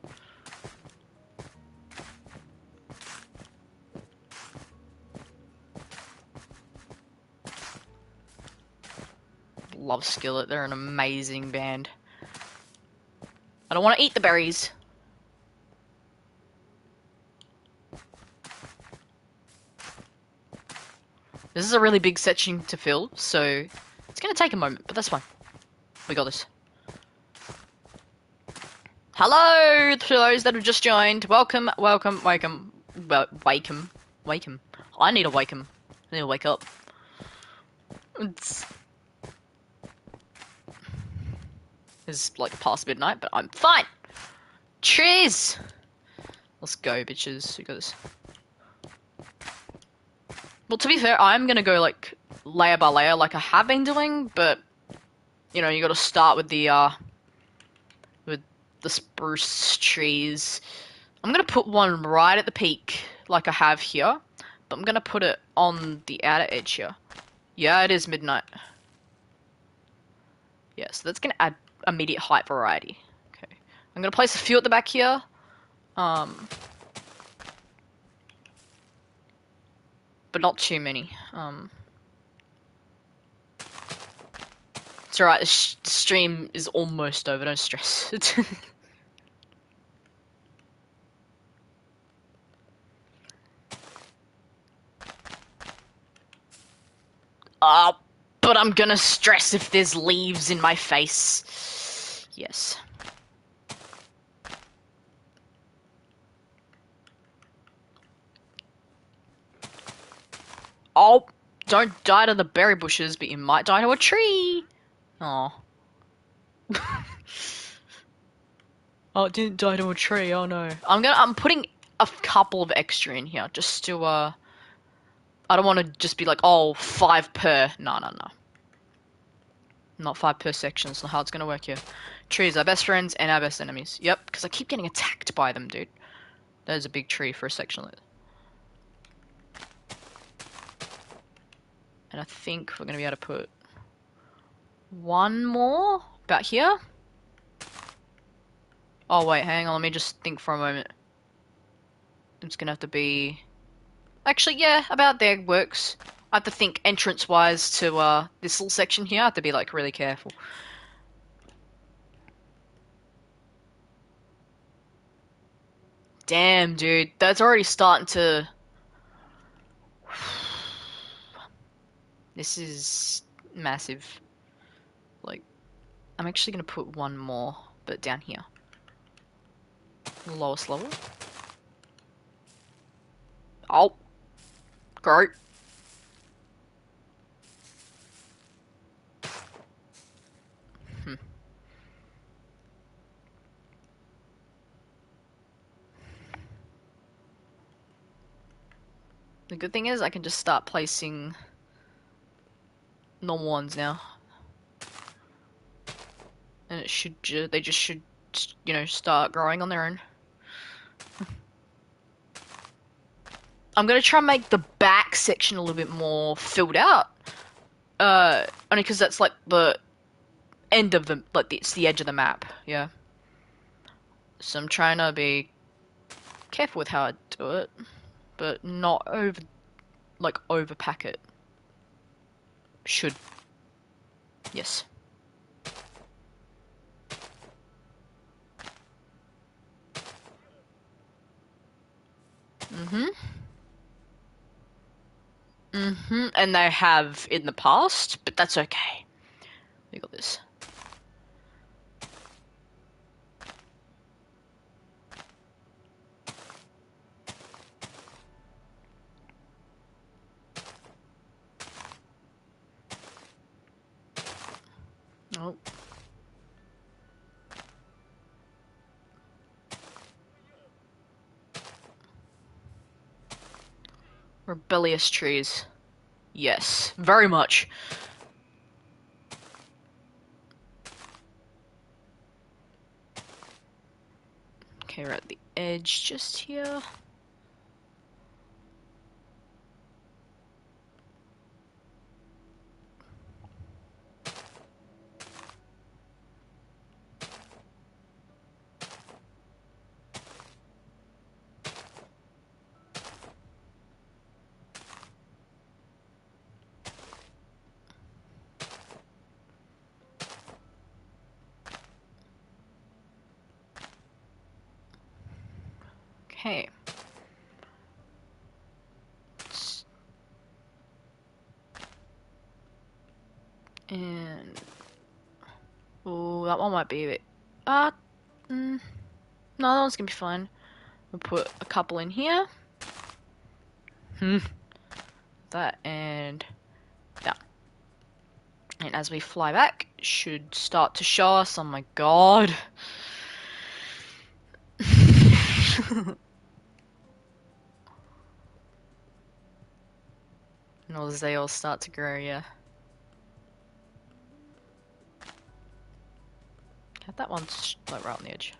Love Skillet. They're an amazing band. I don't want to eat the berries. This is a really big section to fill, so it's going to take a moment, but that's fine. We got this. Hello to those that have just joined. Welcome, welcome, welcome. Wakem. Wakem. I need to wake him. I need to wake up. It's like past midnight, but I'm fine. Cheers! Let's go, bitches. We got this. Well, to be fair, I'm gonna go like layer by layer, like I have been doing, but you know, you got to start with the spruce trees. I'm gonna put one right at the peak, like I have here, but I'm gonna put it on the outer edge here. Yeah, it is midnight. Yeah, so that's gonna add immediate height variety. Okay, I'm gonna place a few at the back here. But not too many. It's alright, the stream is almost over, don't stress. But I'm gonna stress if there's leaves in my face. Yes. Oh, don't die to the berry bushes, but you might die to a tree. Oh. Oh, it didn't die to a tree. Oh no. I'm putting a couple of extra in here just to I don't want to just be like, oh, 5 per. No, no, no. Not 5 per section. It's not how it's gonna work here. Trees are best friends and our best enemies. Yep, because I keep getting attacked by them, dude. There's a big tree for a section like that. And I think we're gonna be able to put one more about here. Oh wait, hang on, let me just think for a moment. It's gonna have to be... Actually, yeah, about there works. I have to think entrance-wise to this little section here. I have to be like really careful. Damn, dude, that's already starting to... This is massive. Like, I'm actually gonna put one more, but down here. The lowest level. Oh. Great. The good thing is I can just start placing normal ones now. And it should they just should, you know, start growing on their own. I'm gonna try and make the back section a little bit more filled out. Only because that's like the end of the, like it's the edge of the map, yeah. So I'm trying to be careful with how I do it, but not overpack it. Should. Yes. Mm-hmm. And they have in the past, but that's okay. We got this. Oh. Rebellious trees. Yes, very much. Okay, we're at the edge just here. Okay. And oh, that one might be a bit. No, that one's gonna be fine. We'll put a couple in here. That and yeah. And as we fly back, it should start to show us. Oh my god. And as they all start to grow, yeah. Had that one like right on the edge.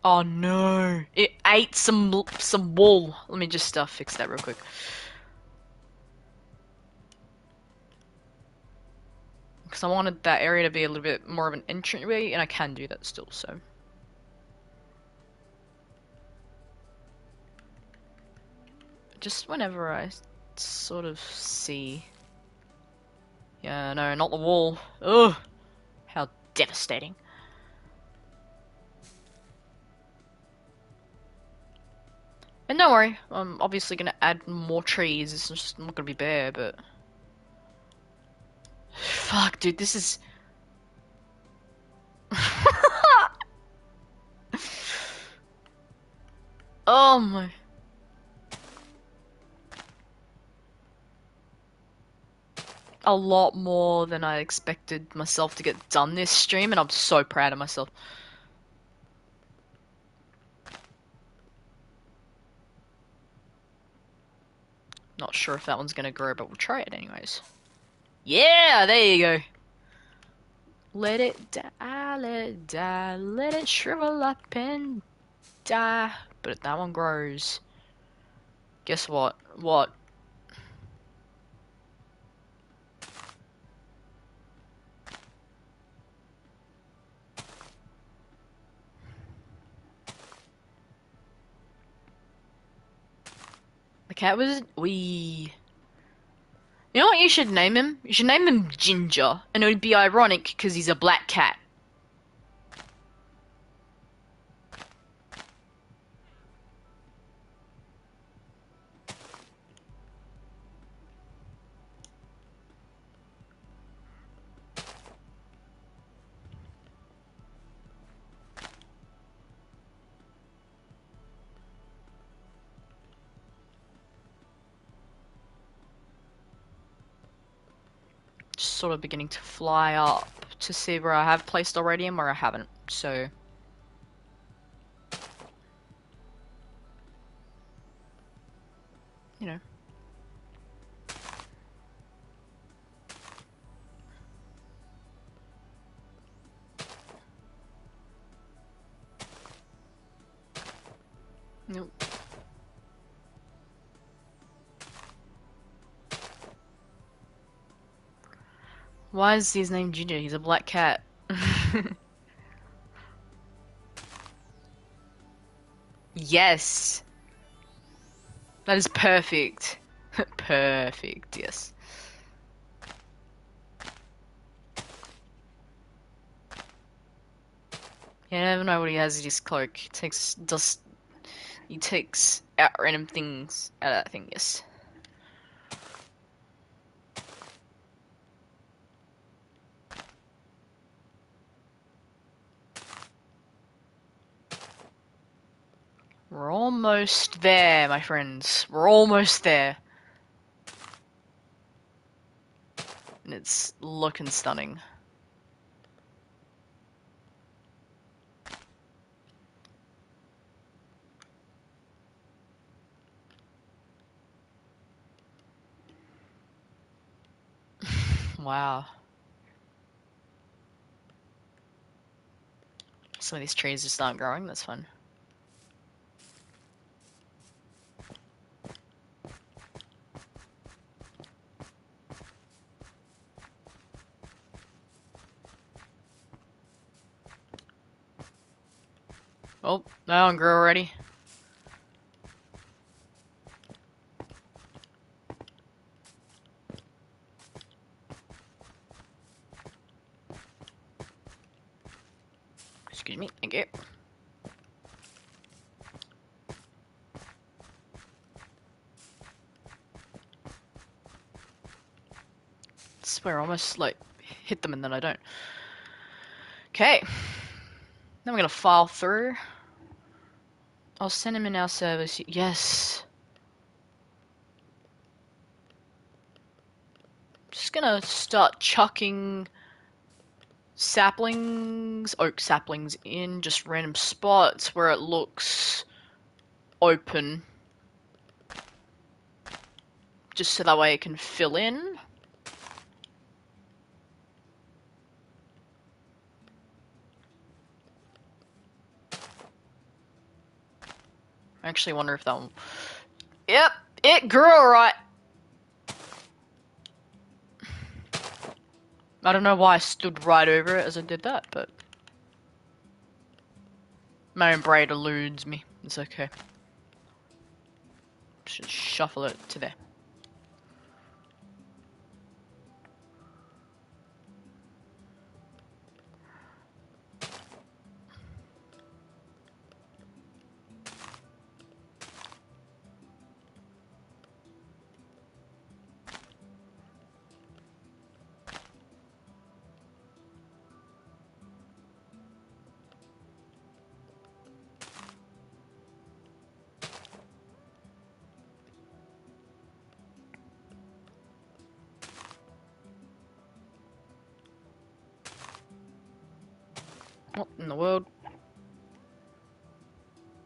Oh no! It ate some wool. Let me just fix that real quick. Because I wanted that area to be a little bit more of an entryway, and I can do that still, so. Just whenever I sort of see... Yeah, no, not the wall. Ugh! How devastating. And don't worry, I'm obviously gonna add more trees. It's just not gonna be bare, but... Fuck, dude, this is... Oh my... A lot more than I expected myself to get done this stream, and I'm so proud of myself. Not sure if that one's gonna grow, but we'll try it anyways. Yeah, there you go. Let it die, let it die, let it shrivel up and die. But if that one grows, guess what? What? The cat was we. You know what you should name him? You should name him Ginger, and it would be ironic because he's a black cat. Just sort of beginning to fly up to see where I have placed already and where I haven't. So. You know. Nope. Why is his name Ginger? He's a black cat. Yes. That is perfect. Perfect, yes. Yeah, I never know what he has in his cloak. He takes out random things out of that thing, yes. We're almost there, my friends. We're almost there. And it's looking stunning. Wow. Some of these trees just aren't growing, that's fun. Oh, that one grew already. Excuse me, thank you. I swear, I almost like hit them and then I don't. Okay. Then we're gonna file through. I'll send him in our service. Yes. Just gonna start chucking saplings, oak saplings in just random spots where it looks open. Just so that way it can fill in. I actually wonder if that one... Yep, it grew alright. I don't know why I stood right over it as I did that, but... my own brain eludes me. It's okay. Just shuffle it to there. What in the world?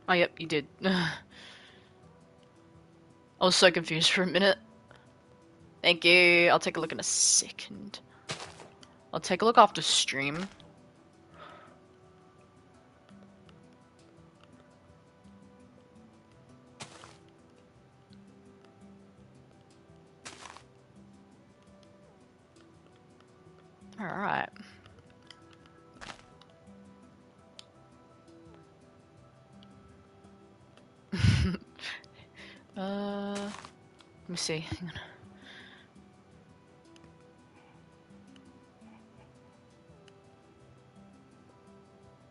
Oh, yep, you did. I was so confused for a minute. Thank you. I'll take a look in a second. I'll take a look after stream. Alright. Let me see. Hang on.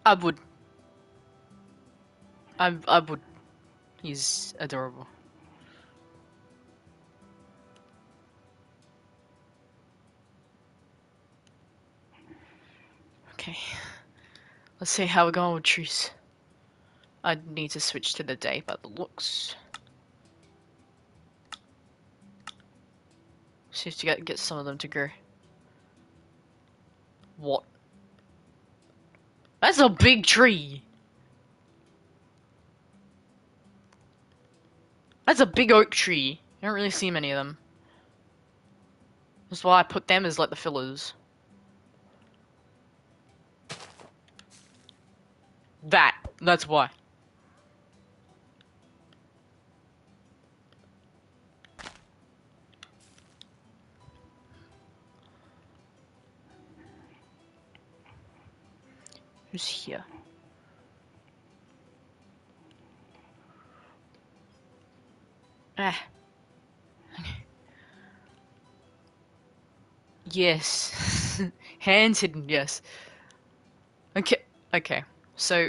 I would. I would. He's adorable. Okay. Let's see how we're going with trees. I need to switch to the day by the looks. See if you get some of them to grow. What? That's a big tree! That's a big oak tree. You don't really see many of them. That's why I put them as like the fillers. That's why. Who's here? Ah. Yes. Hands hidden, yes. Okay. Okay. So,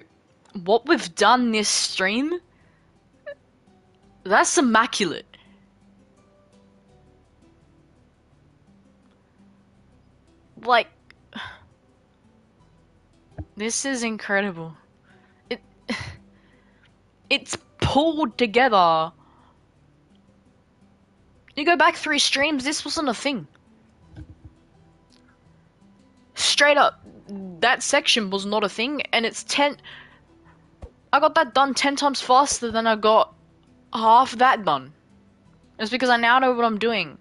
what we've done this stream, that's immaculate. Like, this is incredible. It, it's pulled together. You go back 3 streams, this wasn't a thing. Straight up, that section was not a thing, and it's 10. I got that done 10 times faster than I got half that done. It's because I now know what I'm doing.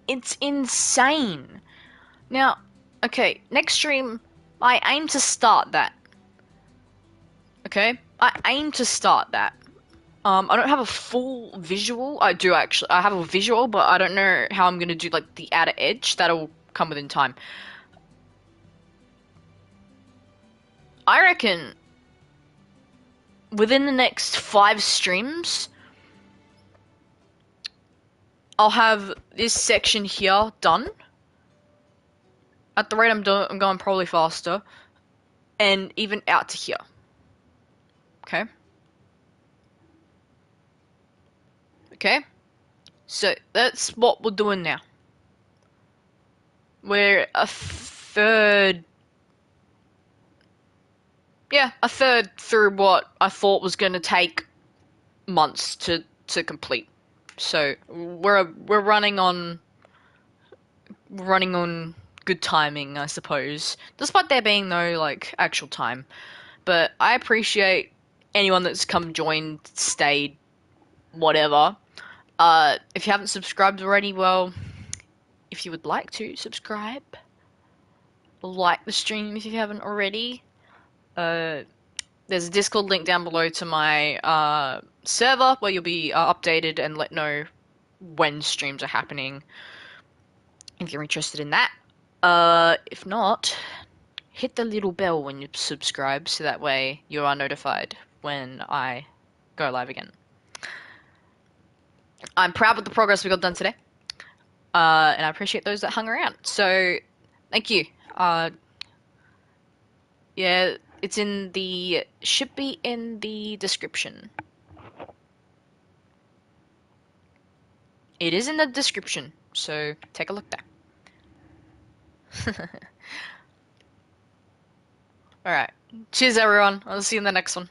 It's insane. Now, okay, next stream, I aim to start that. Okay? I aim to start that. I don't have a full visual. I do actually. I have a visual, but I don't know how I'm gonna do like the outer edge. That'll come within time. I reckon within the next 5 streams, I'll have this section here done. At the rate I'm going probably faster, and even out to here. Okay. Okay. So that's what we're doing now. We're a third. Yeah, a third through what I thought was going to take months to complete. So we're running on good timing, I suppose. Despite there being no like actual time. But I appreciate anyone that's come joined, stayed, whatever. If you haven't subscribed already, well, if you would like to subscribe, like the stream if you haven't already. There's a Discord link down below to my server where you'll be updated and let know when streams are happening if you're interested in that. If not, hit the little bell when you subscribe so that way you are notified when I go live again. I'm proud of the progress we got done today, and I appreciate those that hung around. So, thank you. Yeah, should be in the description. It is in the description, so take a look there. Alright. Cheers, everyone. I'll see you in the next one.